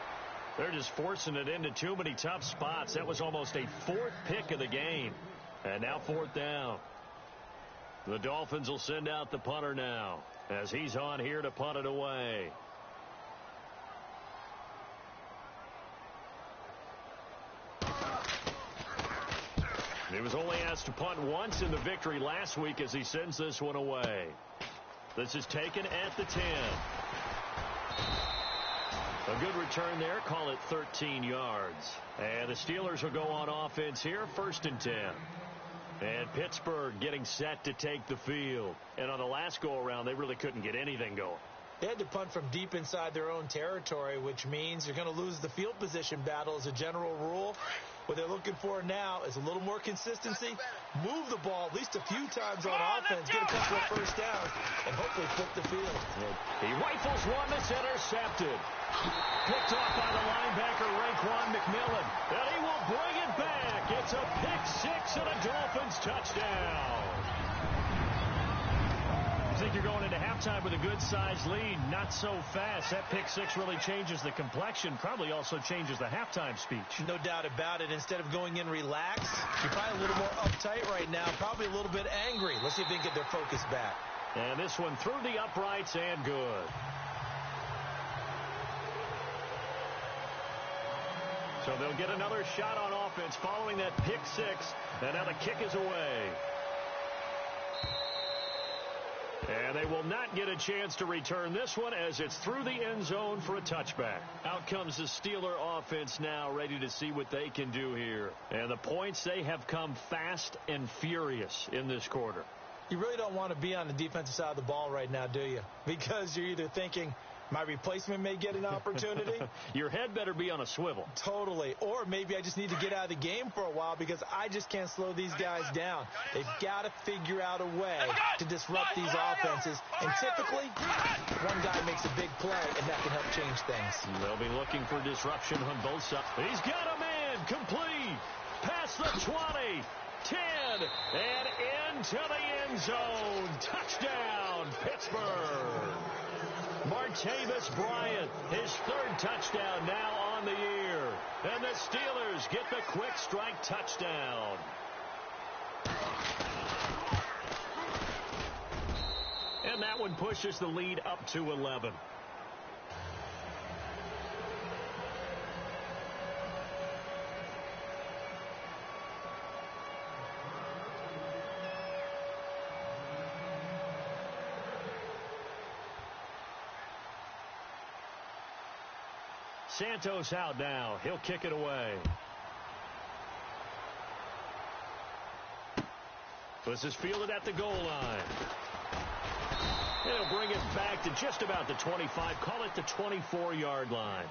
Speaker 2: They're just forcing it into too many tough spots. That was almost a 4th pick of the game. And now 4th down. The Dolphins will send out the punter now as he's on here to punt it away. He was only asked to punt once in the victory last week as he sends this one away. This is taken at the 10. A good return there. Call it 13 yards. And the Steelers will go on offense here. 1st and 10. And Pittsburgh getting set to take the field. And on the last go-around, they really couldn't get anything going.
Speaker 4: They had to punt from deep inside their own territory, which means you're going to lose the field position battle as a general rule. What they're looking for now is a little more consistency. Move the ball at least a few times on offense, get a couple of first downs, and hopefully flip the field.
Speaker 2: He rifles one that's intercepted. Picked off by the linebacker, Raekwon McMillan. And he will bring it back. It's a pick-6 and a Dolphins touchdown. I think you're going into halftime with a good-sized lead. Not so fast. That pick-6 really changes the complexion. Probably also changes the halftime speech.
Speaker 4: No doubt about it. Instead of going in relaxed, you're probably a little more uptight right now. Probably a little bit angry. Let's see if they can get their focus back.
Speaker 2: And this one through the uprights and good. So they'll get another shot on offense following that pick-6. And now the kick is away. And they will not get a chance to return this one as it's through the end zone for a touchback. Out comes the Steeler offense now, ready to see what they can do here. And the points, they have come fast and furious in this quarter.
Speaker 4: You really don't want to be on the defensive side of the ball right now, do you? Because you're either thinking, my replacement may get an opportunity.
Speaker 2: Your head better be on a swivel.
Speaker 4: Totally. Or maybe I just need to get out of the game for a while because I just can't slow these guys down. They've got to figure out a way to disrupt these offenses. And typically, one guy makes a big play, and that can help change things.
Speaker 2: They'll be looking for disruption on both sides. He's got a man. Complete. Past the 20. 10. And into the end zone. Touchdown, Pittsburgh. Martavis Bryant, his 3rd touchdown now on the year. And the Steelers get the quick strike touchdown. And that one pushes the lead up to 11. Santos out now. He'll kick it away. This is fielded at the goal line. He'll bring it back to just about the 25. Call it the 24-yard line.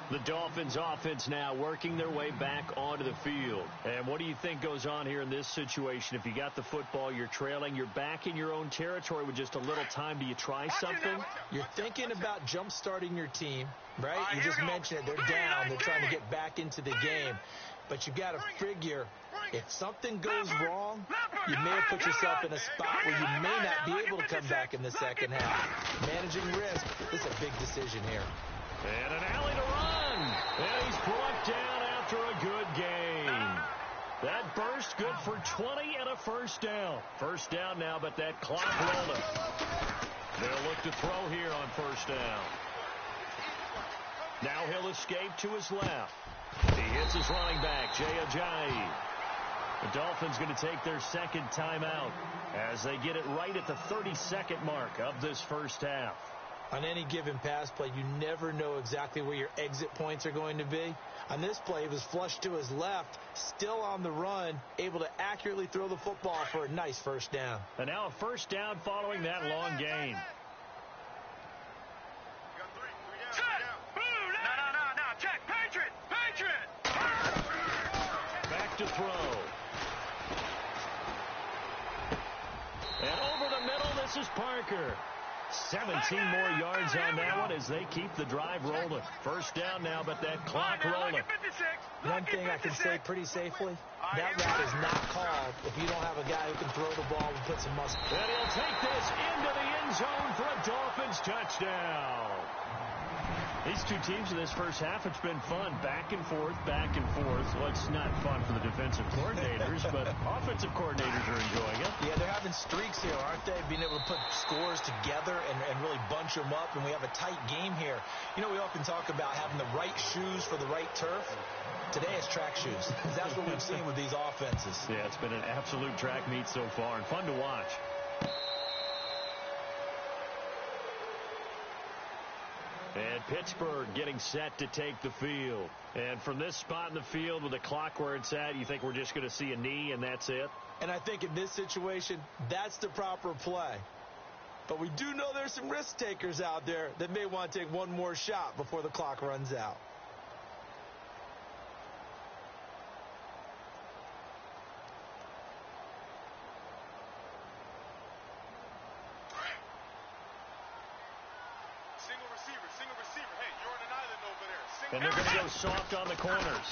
Speaker 2: The Dolphins offense now working their way back onto the field. And what do you think goes on here in this situation? If you got the football, you're trailing, you're back in your own territory with just a little time. Do you try something?
Speaker 4: You're thinking about jump-starting your team, right? You just mentioned it. They're down. They're trying to get back into the game. But you got to figure, if something goes wrong, you may have put yourself in a spot where you may not be able to come back in the second half. Managing risk, this is a big decision here.
Speaker 2: And an alley to run. And he's brought down after a good game. That burst good for 20 and a first down. First down now, but that clock rolling. They'll look to throw here on first down. Now he'll escape to his left. He hits his running back, Jay Ajayi. The Dolphins going to take their second timeout as they get it right at the 32nd mark of this first half.
Speaker 4: On any given pass play, you never know exactly where your exit points are going to be. On this play, he was flushed to his left, still on the run, able to accurately throw the football for a nice first down.
Speaker 2: And now a first down following that long gain.
Speaker 5: No. Check. Patriot.
Speaker 2: Back to throw. And over the middle, this is Parker. 17 more yards on that one as they keep the drive rolling. First down now, but that clock rolling.
Speaker 4: One thing I can say pretty safely, that route is not called if you don't have a guy who can throw the ball and put some muscle.
Speaker 2: And he'll take this into the end zone for a Dolphins touchdown. These two teams in this first half, it's been fun. Back and forth, back and forth. Well, it's not fun for the defensive coordinators, but offensive coordinators are enjoying it.
Speaker 4: Yeah, they're having streaks here, aren't they? Being able to put scores together and really bunch them up, and we have a tight game here. You know, we often talk about having the right shoes for the right turf. Today it's track shoes. That's what we've seen with these offenses.
Speaker 2: Yeah, it's been an absolute track meet so far and fun to watch. And Pittsburgh getting set to take the field. And from this spot in the field with the clock where it's at, you think we're just going to see a knee and that's it?
Speaker 4: And I think in this situation, that's the proper play. But we do know there's some risk takers out there that may want to take one more shot before the clock runs out.
Speaker 3: Single receiver. Hey, you're on an island over there.
Speaker 2: And they're going to go soft on the corners.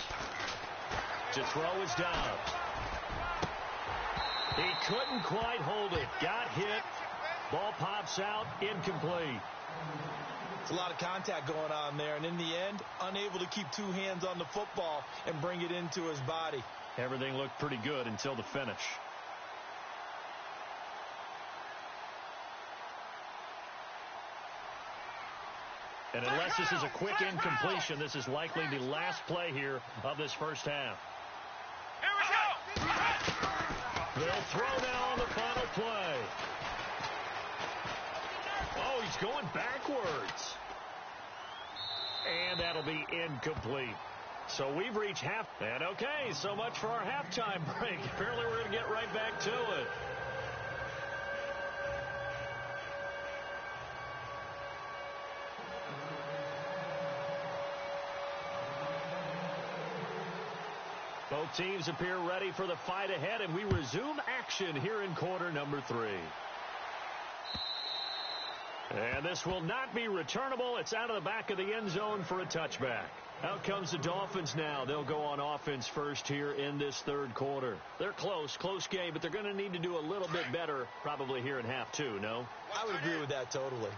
Speaker 2: To throw is down. He couldn't quite hold it. Got hit. Ball pops out. Incomplete.
Speaker 4: It's a lot of contact going on there, and in the end, unable to keep two hands on the football and bring it into his body.
Speaker 2: Everything looked pretty good until the finish. And unless this is a quick incompletion, this is likely the last play here of this first half.
Speaker 5: Here we go.
Speaker 2: They'll throw now on the final play. Oh, he's going backwards. And that'll be incomplete. So we've reached half. And okay, so much for our halftime break. Apparently we're going to get right back to it. Both teams appear ready for the fight ahead, and we resume action here in quarter number 3. And this will not be returnable. It's out of the back of the end zone for a touchback. Out comes the Dolphins now. They'll go on offense first here in this third quarter. They're close game, but they're going to need to do a little bit better probably here in half 2, no?
Speaker 4: I would agree with that totally.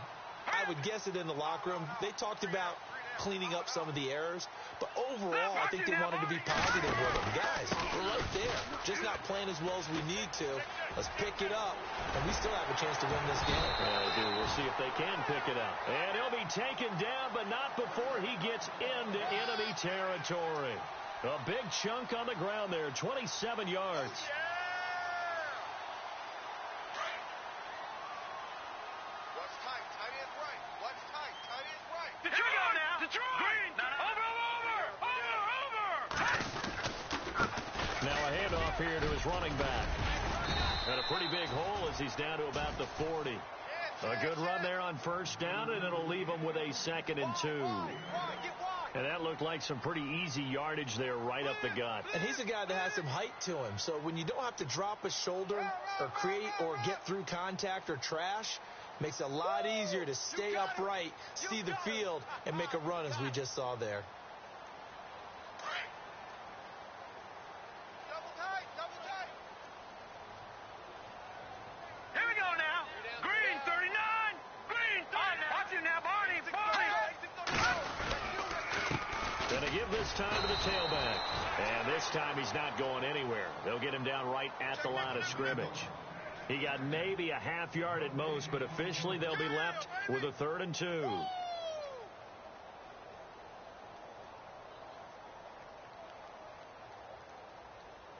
Speaker 4: I would guess it in the locker room. They talked about cleaning up some of the errors, but overall, I think they wanted to be positive with them. Guys, we're right there, just not playing as well as we need to. Let's pick it up, and we still have a chance to win this game.
Speaker 2: Yeah, they do. We'll see if they can pick it up. And he'll be taken down, but not before he gets into enemy territory. A big chunk on the ground there, 27 yards. Now a handoff here to his running back. And a pretty big hole as he's down to about the 40. A good run there on first down, and it'll leave him with a 2nd and 2. And that looked like some pretty easy yardage there right up the gut.
Speaker 4: And he's a guy that has some height to him. So when you don't have to drop a shoulder or create or get through contact or trash, makes it a lot easier to stay upright, see the field, and make a run as we just saw there.
Speaker 5: Here we go now. Green, 39. Green, 39. Watch it now, Barney.
Speaker 2: And give this time to the tailback. And this time he's not going anywhere. They'll get him down right at the line of scrimmage. He got maybe a half yard at most, but officially they'll be left with a 3rd and 2.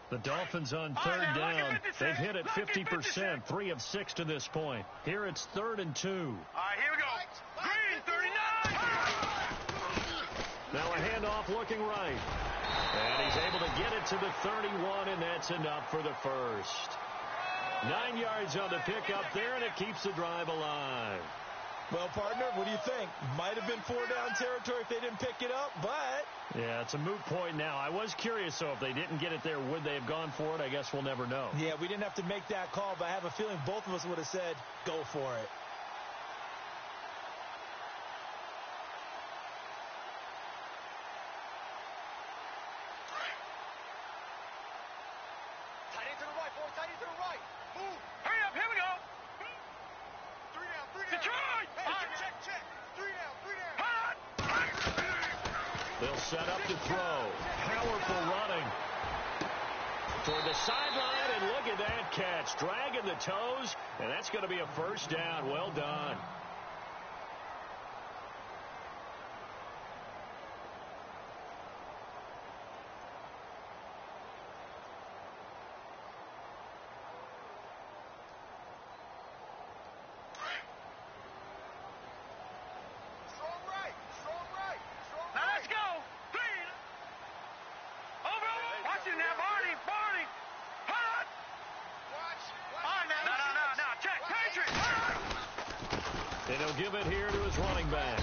Speaker 2: The Dolphins on 3rd down. They've hit it 50%, 3 of 6 to this point. Here it's 3rd and 2.
Speaker 5: All right, here we go. Green, 39.
Speaker 2: Now a handoff looking right. And he's able to get it to the 31, and that's enough for the first. 9 yards on the pickup there, and it keeps the drive alive.
Speaker 4: Well, partner, what do you think? Might have been 4-down territory if they didn't pick it up, but...
Speaker 2: Yeah, it's a moot point now. I was curious, so if they didn't get it there, would they have gone for it? I guess we'll never know.
Speaker 4: Yeah, we didn't have to make that call, but I have a feeling both of us would have said, go for it.
Speaker 3: Tight end to the right, boy. Tight end to the right. Move.
Speaker 5: Hurry up, here we go.
Speaker 3: 3 down, 3 down.
Speaker 5: Detroit!
Speaker 3: Hey, check. 3 down, 3 down.
Speaker 5: Hot!
Speaker 2: They'll set up to throw. Powerful running. Toward the sideline, and look at that catch. Dragging the toes, and that's going to be a 1st down. Well done.
Speaker 5: Now let's go. Green. Over. Watch it now, Barney. Hot!
Speaker 3: Watch.
Speaker 5: All right, now. Check. Patriot.
Speaker 2: And he'll give it here to his running back.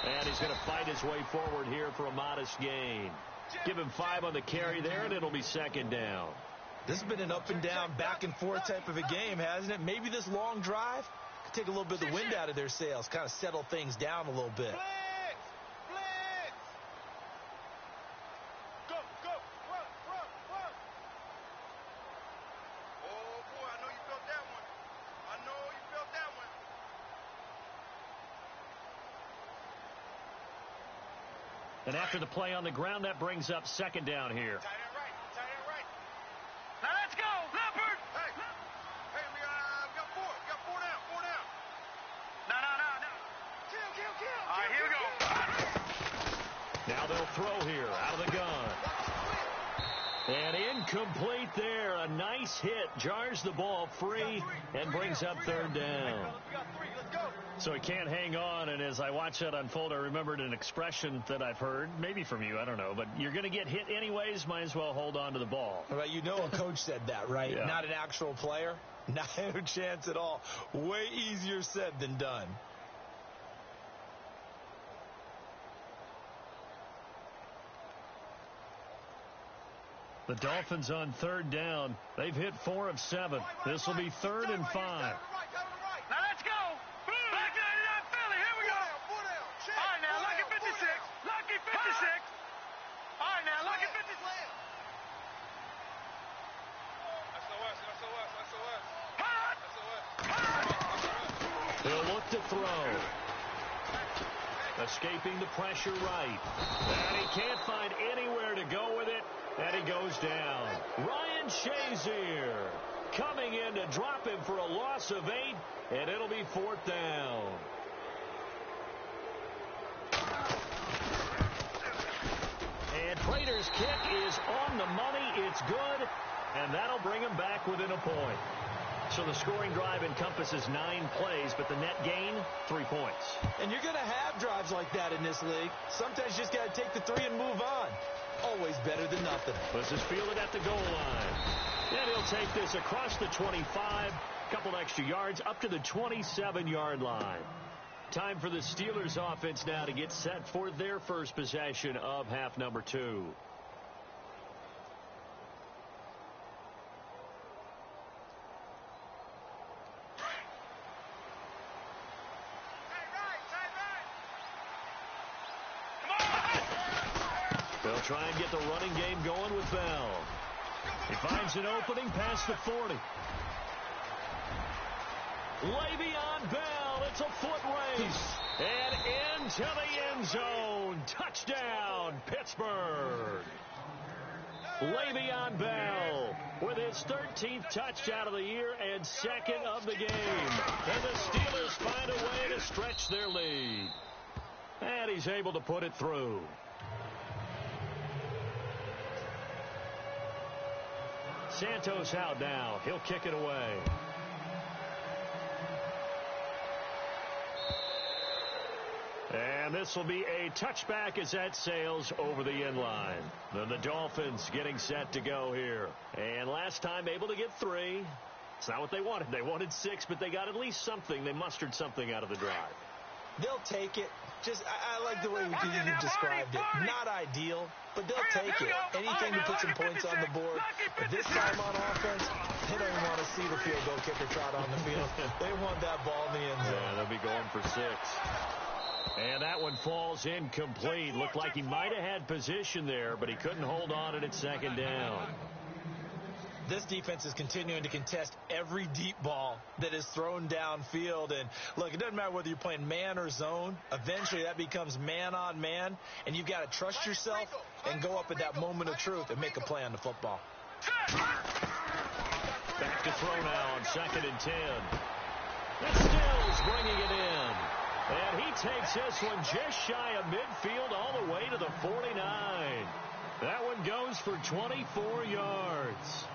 Speaker 2: And he's going to fight his way forward here for a modest gain. Give him 5 on the carry there, and it'll be 2nd down.
Speaker 4: This has been an up and down, back and forth type of a game, hasn't it? Maybe this long drive could take a little bit of the wind out of their sails, kind of settle things down a little bit.
Speaker 3: Blitz. Go. Run. Oh, boy, I know you felt that one.
Speaker 2: And after the play on the ground, that brings up 2nd down here.
Speaker 3: Tight end right.
Speaker 5: Now let's go. Leopard.
Speaker 3: Hey, we got 4. We got 4 down.
Speaker 5: No.
Speaker 3: Kill.
Speaker 5: All right, here we go.
Speaker 2: Now they'll throw here out of the gun. And incomplete there. A nice hit. Jars the ball free and brings up 3rd down.
Speaker 3: We got 3. Let's go.
Speaker 2: So he can't hang on, and as I watch that unfold, I remembered an expression that I've heard, maybe from you, I don't know, but you're going to get hit anyways, might as well hold on to the ball.
Speaker 4: Well, you know a coach said that, right?
Speaker 2: Yeah.
Speaker 4: Not an actual player. Not a chance at all. Way easier said than done.
Speaker 2: The Dolphins on 3rd down. They've hit 4 of 7. This will be 3rd and 5.
Speaker 3: Right.
Speaker 5: Now let's go. Black 99 Philly. Here we go.
Speaker 3: 4 down. Check.
Speaker 5: All right, now, lucky 56. Lucky 56. All right, now, lucky 56.
Speaker 3: SOS.
Speaker 2: He'll look to throw. Escaping the pressure right. And he can't find anywhere to go with it. And he goes down. Ryan Shazier coming in to drop him for a loss of 8. And it'll be 4th down. And Prater's kick is on the money. It's good. And that'll bring him back within a point. So the scoring drive encompasses 9 plays, but the net gain, 3 points.
Speaker 4: And you're going to have drives like that in this league. Sometimes you just got to take the 3 and move on. Always better than nothing.
Speaker 2: This is fielded at the goal line. And he'll take this across the 25, couple extra yards, up to the 27-yard line. Time for the Steelers offense now to get set for their first possession of half number 2. They'll try and get the running game going with Bell. He finds an opening past the 40. Le'Veon Bell It's a foot race. And into the end zone. Touchdown, Pittsburgh. Le'Veon Bell with his 13th touchdown of the year and second of the game. And the Steelers find a way to stretch their lead. And he's able to put it through. Santos out now. He'll kick it away. And this will be a touchback as that sails over the end line. Then the Dolphins getting set to go here. And last time able to get 3. It's not what they wanted. They wanted 6, but they got at least something. They mustered something out of the drive.
Speaker 4: They'll take it. I like the way you described it. Not ideal, but they'll take it. Anything to put some points on the board. But this time on offense, they don't even want to see the field goal kicker trot on the field. They want that ball in the end zone.
Speaker 2: Yeah, they'll be going for 6. And that one falls incomplete. Looked like he might have had position there, but he couldn't hold on at second down.
Speaker 4: This defense is continuing to contest every deep ball that is thrown downfield. And, look, it doesn't matter whether you're playing man or zone. Eventually, that becomes man on man. And you've got to trust yourself and go up at that moment of truth and make a play on the football.
Speaker 2: Back to throw now on 2nd and 10. The Stills bringing it in. And he takes this one just shy of midfield all the way to the 49. That one goes for 24 yards.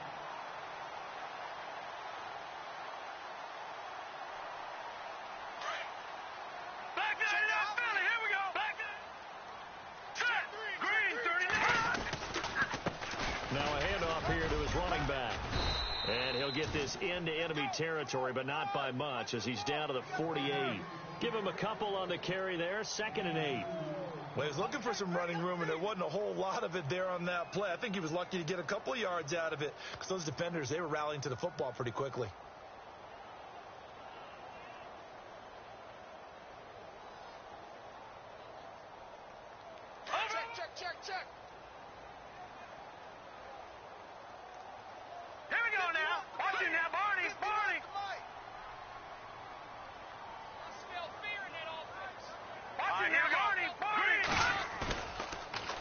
Speaker 5: Back it up, Billy. Here we go. Back it. Set. Green, 39.
Speaker 2: Now a handoff here to his running back. And he'll get this into enemy territory, but not by much as he's down to the 48. Give him a couple on the carry there. 2nd and 8.
Speaker 4: Well, he was looking for some running room, and there wasn't a whole lot of it there on that play. I think he was lucky to get a couple of yards out of it because those defenders, they were rallying to the football pretty quickly.
Speaker 3: Check.
Speaker 5: Here we go now. Watch him now, Barney.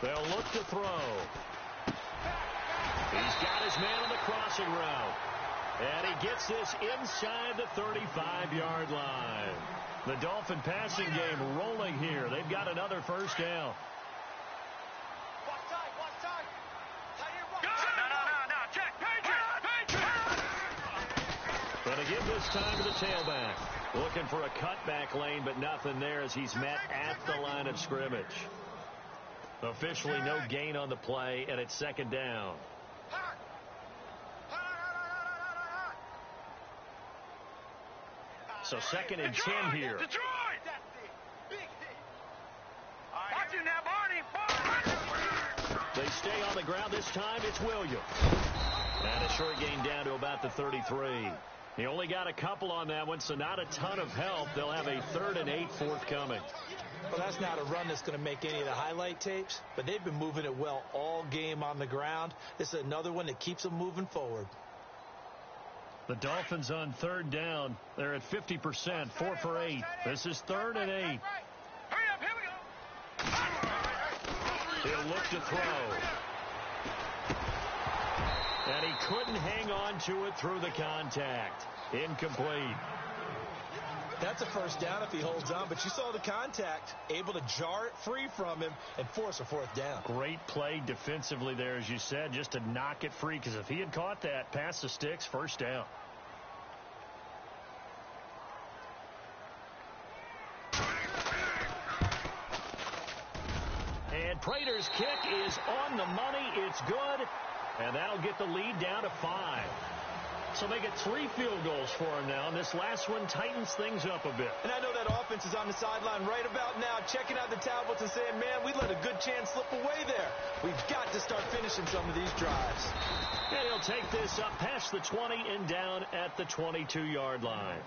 Speaker 2: They'll look to throw. He's got his man on the crossing route. And he gets this inside the 35-yard line. The Dolphin passing game rolling here. They've got another first down.
Speaker 5: No. Check. Patriot.
Speaker 2: Going to give this time to the tailback. Looking for a cutback lane, but nothing there as he's met at the line of scrimmage. Officially no gain on the play, and it's 2nd down. So 2nd and 10 here.
Speaker 5: Detroit. Watch him now, Barney.
Speaker 2: They stay on the ground. This time it's Williams. And a short gain down to about the 33. He only got a couple on that one, so not a ton of help. They'll have a 3rd and 8 forthcoming.
Speaker 4: Well, that's not a run that's going to make any of the highlight tapes, but they've been moving it well all game on the ground. This is another one that keeps them moving forward.
Speaker 2: The Dolphins on 3rd down. They're at 50%, 4 for 8. This is 3rd and 8.
Speaker 5: Hurry up, here we go.
Speaker 2: He'll look to throw. And he couldn't hang on to it through the contact. Incomplete.
Speaker 4: That's a first down if he holds on, but you saw the contact, able to jar it free from him and force a 4th down.
Speaker 2: Great play defensively there, as you said, just to knock it free, because if he had caught that, past the sticks, first down. And Prater's kick is on the money. It's good, and that'll get the lead down to 5. So they get 3 field goals for him now, and this last one tightens things up a bit.
Speaker 4: And I know that offense is on the sideline right about now, checking out the tablets and saying, man, we let a good chance slip away there. We've got to start finishing some of these drives.
Speaker 2: And he'll take this up past the 20 and down at the 22-yard line.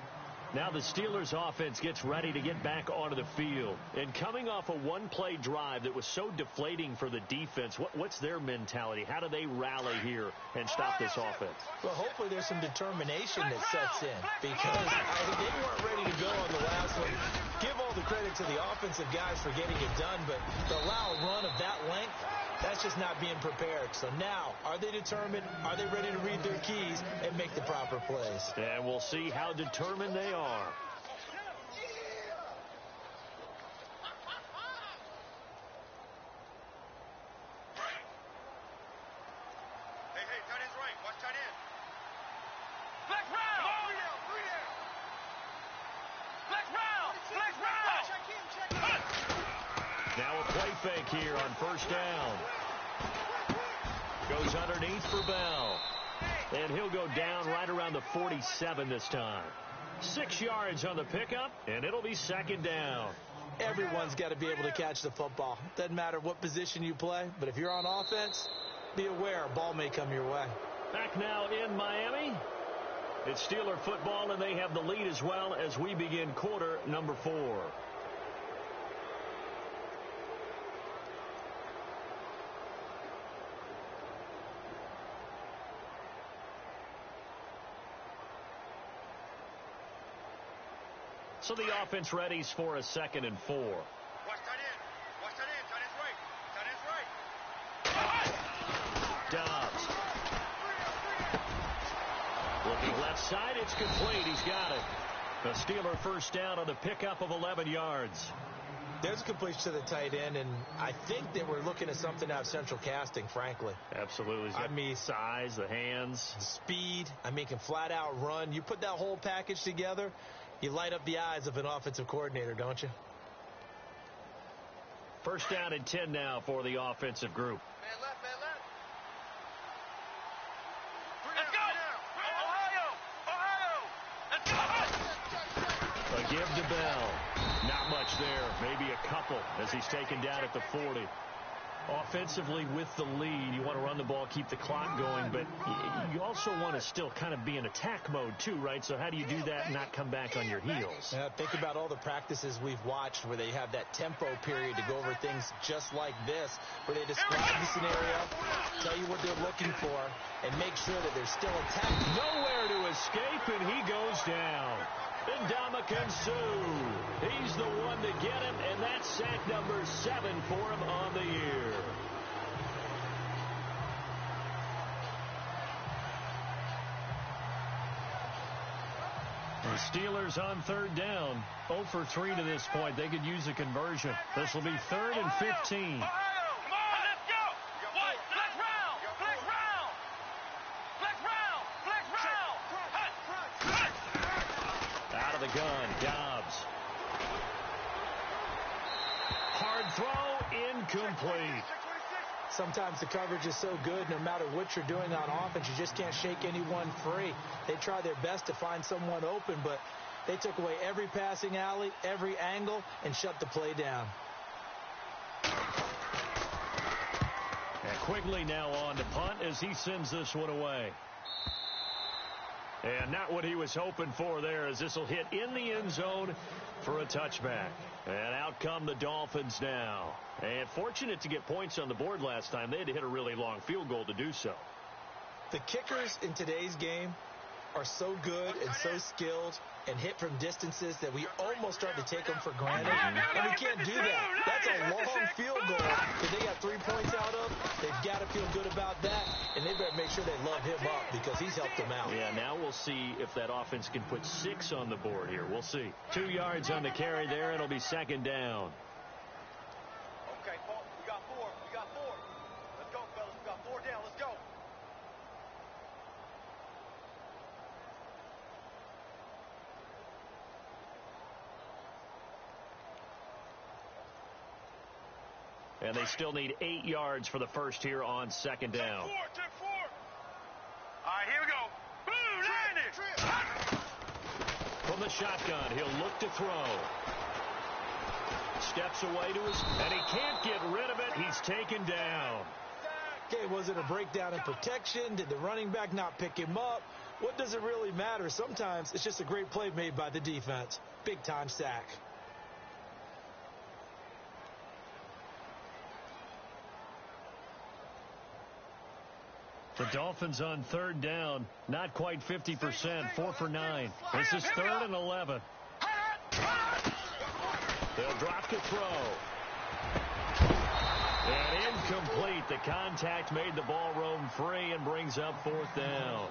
Speaker 2: Now the Steelers offense gets ready to get back onto the field. And coming off a one-play drive that was so deflating for the defense, what's their mentality? How do they rally here and stop this offense?
Speaker 4: Well, hopefully there's some determination that sets in because they weren't ready to go on the last one. Give all the credit to the offensive guys for getting it done, but to allow a run of that length, that's just not being prepared. So now, are they determined? Are they ready to read their keys and make the proper plays?
Speaker 2: And we'll see how determined they are.
Speaker 3: Hey, tight end's right. Watch tight end.
Speaker 5: Flex round. Flex round.
Speaker 3: Check him.
Speaker 2: Now a play fake here on first down. Goes underneath for Bell. And he'll go down right around the 47 this time. 6 yards on the pickup, and it'll be second down.
Speaker 4: Everyone's got to be able to catch the football. Doesn't matter what position you play, but if you're on offense, be aware a ball may come your way.
Speaker 2: Back now in Miami. It's Steeler football, and they have the lead as well as we begin quarter number 4. So the offense readies for a 2nd and 4.
Speaker 3: Watch tight end. Watch tight end. Tight end's right.
Speaker 2: Dobbs. Looking left side, it's complete. He's got it. The Steeler first down on the pickup of 11 yards.
Speaker 4: There's a completion to the tight end, and I think that we're looking at something out of central casting, frankly.
Speaker 2: Absolutely.
Speaker 4: I mean,
Speaker 2: size, the hands.
Speaker 4: Speed. I mean, can flat out run. You put that whole package together, you light up the eyes of an offensive coordinator, don't you?
Speaker 2: First down and 10 now for the offensive group.
Speaker 3: Man left, man left.
Speaker 5: Let's go. Ohio. Let's go.
Speaker 2: A give to Bell. Not much there. Maybe a couple as he's taken down at the 40. Offensively with the lead, you want to run the ball, keep the clock going, but you also want to still kind of be in attack mode too, right? So how do you do that and not come back on your heels?
Speaker 4: Think about all the practices we've watched where they have that tempo period to go over things just like this, where they describe the scenario, tell you what they're looking for, and make sure that they're still attacking.
Speaker 2: Nowhere to escape, and he goes down. Ndamukong Suh. He's the one to get him, and that's sack number 7 for him on the year. The Steelers on third down. 0 for 3 to this point. They could use a conversion. This will be 3rd and 15. The gun, Dobbs. Hard throw, incomplete.
Speaker 4: Sometimes the coverage is so good, no matter what you're doing on offense, you just can't shake anyone free. They try their best to find someone open, but they took away every passing alley, every angle, and shut the play down.
Speaker 2: And Quigley now on to punt as he sends this one away. And not what he was hoping for there, as this will hit in the end zone for a touchback. And out come the Dolphins now. And fortunate to get points on the board last time. They had to hit a really long field goal to do so.
Speaker 4: The kickers in today's game are so good and so skilled and hit from distances that we almost start to take them for granted. And we can't do that. That's a long field goal that they got 3 points out of. They've got to feel good about that, and they better make sure they love him up because he's helped them out.
Speaker 2: Yeah, now we'll see if that offense can put 6 on the board here. We'll see. 2 yards on the carry there. It'll be second down.
Speaker 3: Okay, Paul, we got 4. We got 4. Let's go, fellas. We got 4 down. Let's go.
Speaker 2: And they still need 8 yards for the first here on second down.
Speaker 5: Check 4. All right, here we go. Boom, landed.
Speaker 2: From the shotgun, he'll look to throw. Steps away to his, and he can't get rid of it. He's taken down.
Speaker 4: Okay, was it a breakdown in protection? Did the running back not pick him up? what does it really matter? Sometimes it's just a great play made by the defense. Big-time sack.
Speaker 2: The Dolphins on third down, not quite 50%, 4 for 9. This is 3rd and 11. They'll drop to throw. And incomplete. The contact made the ball roam free and brings up 4th down.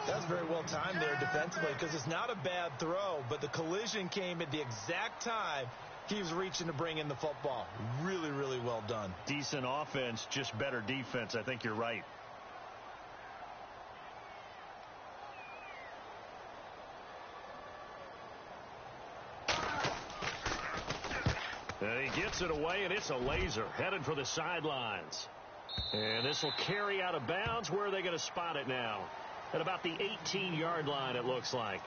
Speaker 4: That's very well timed there defensively because it's not a bad throw, but the collision came at the exact time he was reaching to bring in the football. Really, really well done.
Speaker 2: Decent offense, just better defense. I think you're right. And he gets it away, and it's a laser headed for the sidelines. And this will carry out of bounds. Where are they going to spot it now? At about the 18-yard line, it looks like.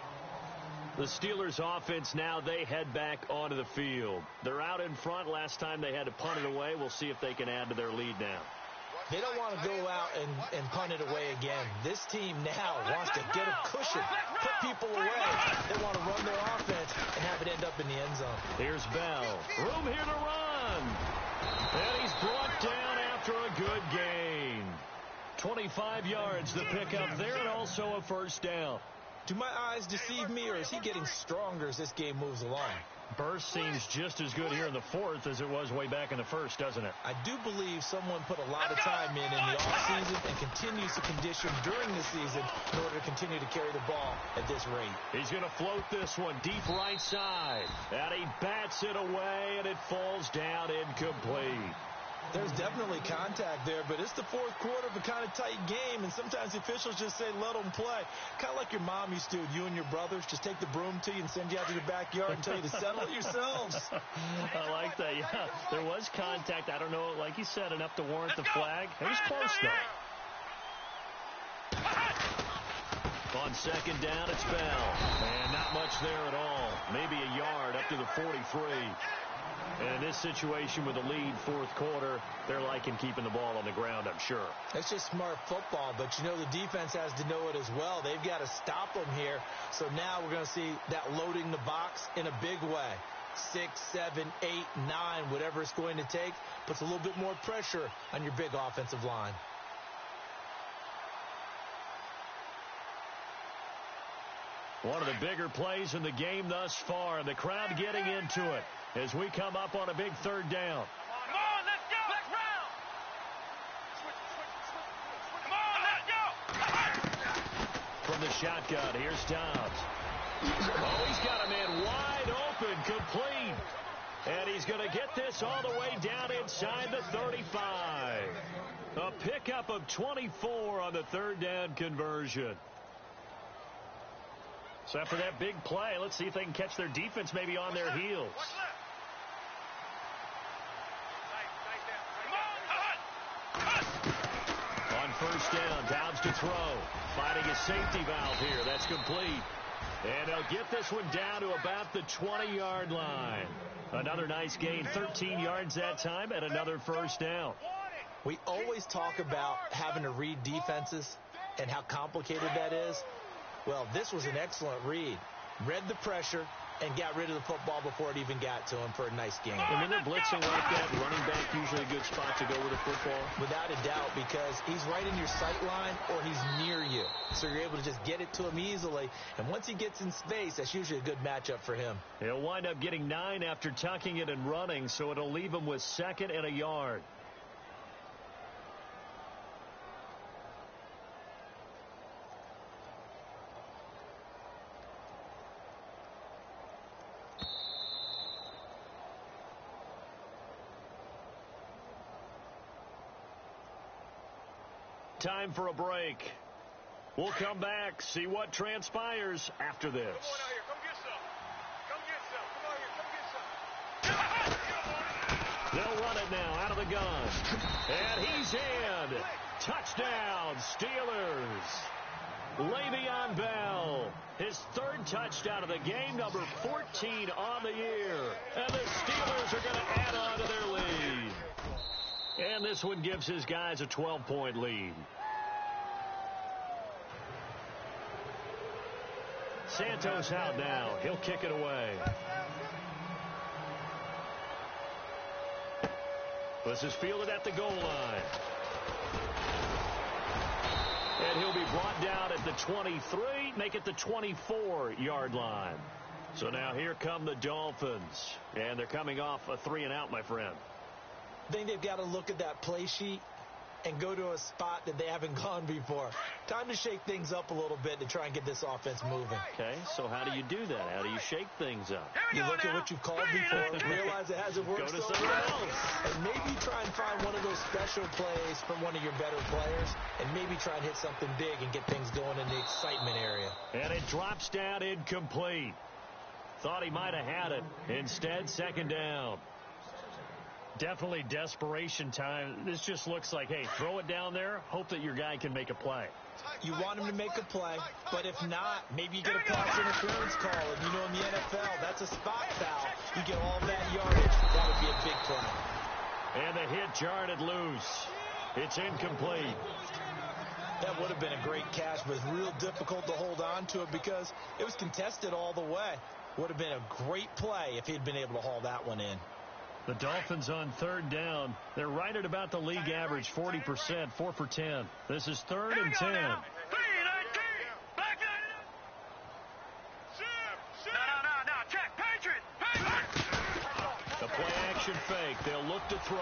Speaker 2: The Steelers offense now, they head back onto the field. They're out in front. Last time they had to punt it away. We'll see if they can add to their lead now.
Speaker 4: They don't want to go out and punt it away again. This team now wants to get a cushion, put people away. They want to run their offense and have it end up in the end zone.
Speaker 2: Here's Bell. Room here to run. And he's brought down after a good gain. 25 yards to pick up there, and also a 1st down.
Speaker 4: Do my eyes deceive me, or is he getting stronger as this game moves along?
Speaker 2: Burst seems just as good here in the 4th as it was way back in the 1st, doesn't it?
Speaker 4: I do believe someone put a lot of time in the offseason and continues to condition during the season in order to continue to carry the ball at this rate.
Speaker 2: He's going to float this one deep right side. And he bats it away, and it falls down incomplete.
Speaker 4: There's definitely contact there, but it's the 4th quarter of a kind of tight game, and sometimes the officials just say, let them play. Kind of like your mom used to, you and your brothers, just take the broom to you and send you out to the backyard and tell you to settle it yourselves.
Speaker 2: I like that, yeah. There was contact. I don't know, like you said, enough to warrant the flag. It was close, though. On 2nd down, it's Bell. And not much there at all. Maybe a yard up to the 43. And in this situation with the lead 4th quarter, they're liking keeping the ball on the ground, I'm sure.
Speaker 4: It's just smart football, but you know the defense has to know it as well. They've got to stop them here. So now we're going to see that loading the box in a big way. 6, 7, 8, 9, whatever it's going to take, puts a little bit more pressure on your big offensive line.
Speaker 2: One of the bigger plays in the game thus far, and the crowd getting into it as we come up on a big 3rd down.
Speaker 5: Come on, let's go. Let's round. Come on, let's go.
Speaker 2: From the shotgun, here's Dobbs. Oh, he's got a man wide open, complete. And he's going to get this all the way down inside the 35. A pickup of 24 on the 3rd down conversion. So after that big play, let's see if they can catch their defense maybe on their heels. On 1st down, Dobbs to throw. Finding a safety valve here. That's complete. And they'll get this one down to about the 20-yard line. Another nice gain, 13 yards that time, and another 1st down.
Speaker 4: We always talk about having to read defenses and how complicated that is. Well, this was an excellent read. Read the pressure and got rid of the football before it even got to him for a nice game.
Speaker 2: And when they're blitzing like that, running back usually a good spot to go with the football.
Speaker 4: Without a doubt, because he's right in your sight line or he's near you. So you're able to just get it to him easily. And once he gets in space, that's usually a good matchup for him.
Speaker 2: He'll wind up getting 9 after tucking it and running, so it'll leave him with 2nd and a yard. Time for a break. We'll come back, see what transpires after this.
Speaker 3: Come on out here. Come get some. Come get some. Come out here. Come get some.
Speaker 2: They'll run it now out of the gun. And he's in. Touchdown, Steelers. Le'Veon Bell, his 3rd touchdown of the game, number 14 on the year. And the Steelers are going to add on to their lead. And this one gives his guys a 12-point lead. Santos out now. He'll kick it away. This is fielded at the goal line. And he'll be brought down at the 23, make it the 24-yard line. So now here come the Dolphins. And they're coming off a 3-and-out, my friend.
Speaker 4: I think they've got to look at that play sheet and go to a spot that they haven't gone before. Time to shake things up a little bit to try and get this offense moving.
Speaker 2: Okay, so how do you do that? How do you shake things up?
Speaker 4: You look at what you've called before, realize it hasn't worked
Speaker 2: Go to
Speaker 4: so
Speaker 2: something
Speaker 4: well,
Speaker 2: else.
Speaker 4: and maybe try and find one of those special plays from one of your better players, and maybe try and hit something big and get things going in the excitement area.
Speaker 2: And it drops down incomplete. Thought he might have had it. Instead, second down. Definitely desperation time. This just looks like, hey, throw it down there, hope that your guy can make a play.
Speaker 4: You want him to make a play, but if not, maybe you get a pass interference call. And you know in the NFL, that's a spot foul. You get all that yardage. That would be a big play.
Speaker 2: And the hit jarred it loose. It's incomplete.
Speaker 4: That would have been a great catch, but it's real difficult to hold on to it because it was contested all the way. Would have been a great play if he'd been able to haul that one in.
Speaker 2: The Dolphins on third down. They're right at about the league average, 40%, 4 for 10. This is 3rd and 10.
Speaker 5: 3-19. Back it. No. Check. Patriot.
Speaker 2: The play-action fake. They'll look to throw.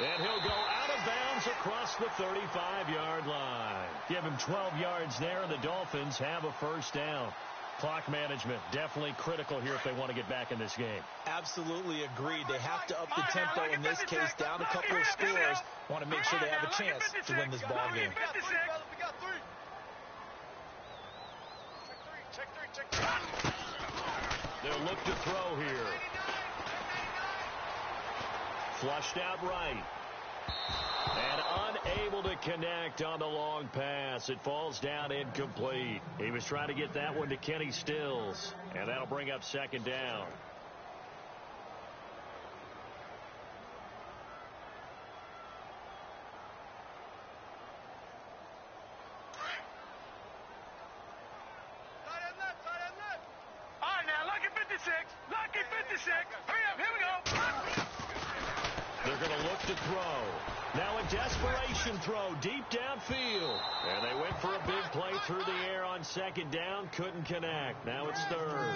Speaker 2: And he'll go out of bounds across the 35-yard line. Give him 12 yards there, and the Dolphins have a first down. Clock management definitely critical here if they want to get back in this game.
Speaker 4: Absolutely agreed. They have to up the tempo in this case, down a couple of scores. Want to make sure they have a chance to win this ball game.
Speaker 2: They'll look to throw here. Flushed out right. And unable to connect on the long pass. It falls down incomplete. He was trying to get that one to Kenny Stills. And that'll bring up second down.
Speaker 5: All right, now, lucky 56. Lucky 56. Hurry up, here we go.
Speaker 2: They're going to look to throw. Now a desperation throw deep downfield. And they went for a big play through the air on second down. Couldn't connect. Now it's third.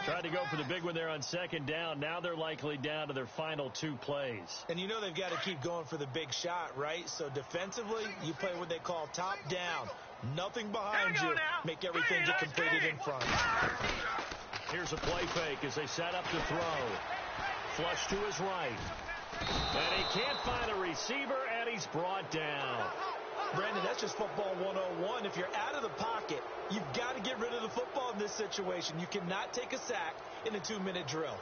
Speaker 2: Tried to go for the big one there on second down. Now they're likely down to their final 2 plays.
Speaker 4: And you know they've got to keep going for the big shot, right? So defensively, you play what they call top down. Nothing behind you. Make everything get completed in front.
Speaker 2: Here's a play fake as they set up to throw. Flush to his right. And he can't find a receiver, and he's brought down.
Speaker 4: Brandon, that's just football 101. If you're out of the pocket, you've got to get rid of the football in this situation. You cannot take a sack in a 2-minute drill.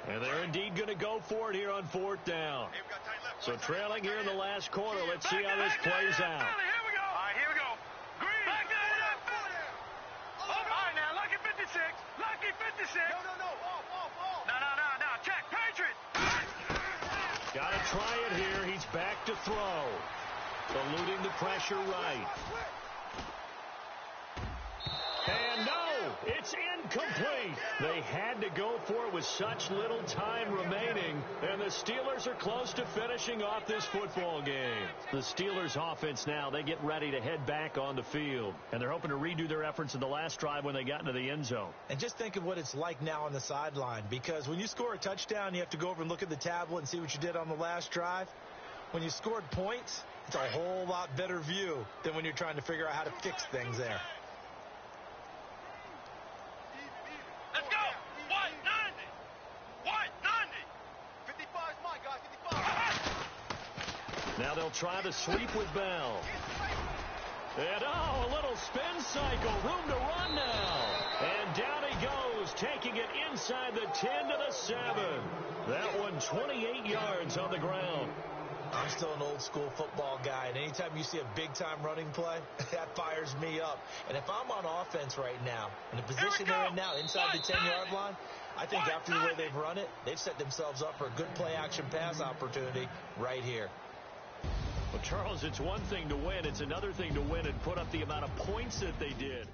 Speaker 2: And they're indeed going to go for it here on 4th down. So trailing here in the last quarter. Let's see how this plays out.
Speaker 5: Here we go. All right, here we go. Green. Back it up. All right, now, lucky 56. Lucky 56. No. Off. No. Check. Patriot.
Speaker 2: Got to try it here. He's back to throw. Eluding the pressure right. And no, it's incomplete. They had to go for it with such little time remaining, and the Steelers are close to finishing off this football game. The Steelers offense now, they get ready to head back on the field, and they're hoping to redo their efforts in the last drive when they got into the end zone.
Speaker 4: And just think of what it's like now on the sideline, because when you score a touchdown, you have to go over and look at the tablet and see what you did on the last drive. When you scored points, it's a whole lot better view than when you're trying to figure out how to fix things there.
Speaker 5: Let's go. 190. 55 is my guy. 55.
Speaker 2: Now they'll try the sweep with Bell. And a little spin cycle. Room to run now. And down he goes, taking it inside the 10 to the 7. That one 28 yards on the ground.
Speaker 4: I'm still an old-school football guy, and anytime you see a big-time running play, that fires me up. And if I'm on offense right now, in the position they're in now, inside the 10-yard line, I think after the way they've run it, they've set themselves up for a good play-action pass opportunity right here.
Speaker 2: Well, Charles, it's one thing to win. It's another thing to win and put up the amount of points that they did.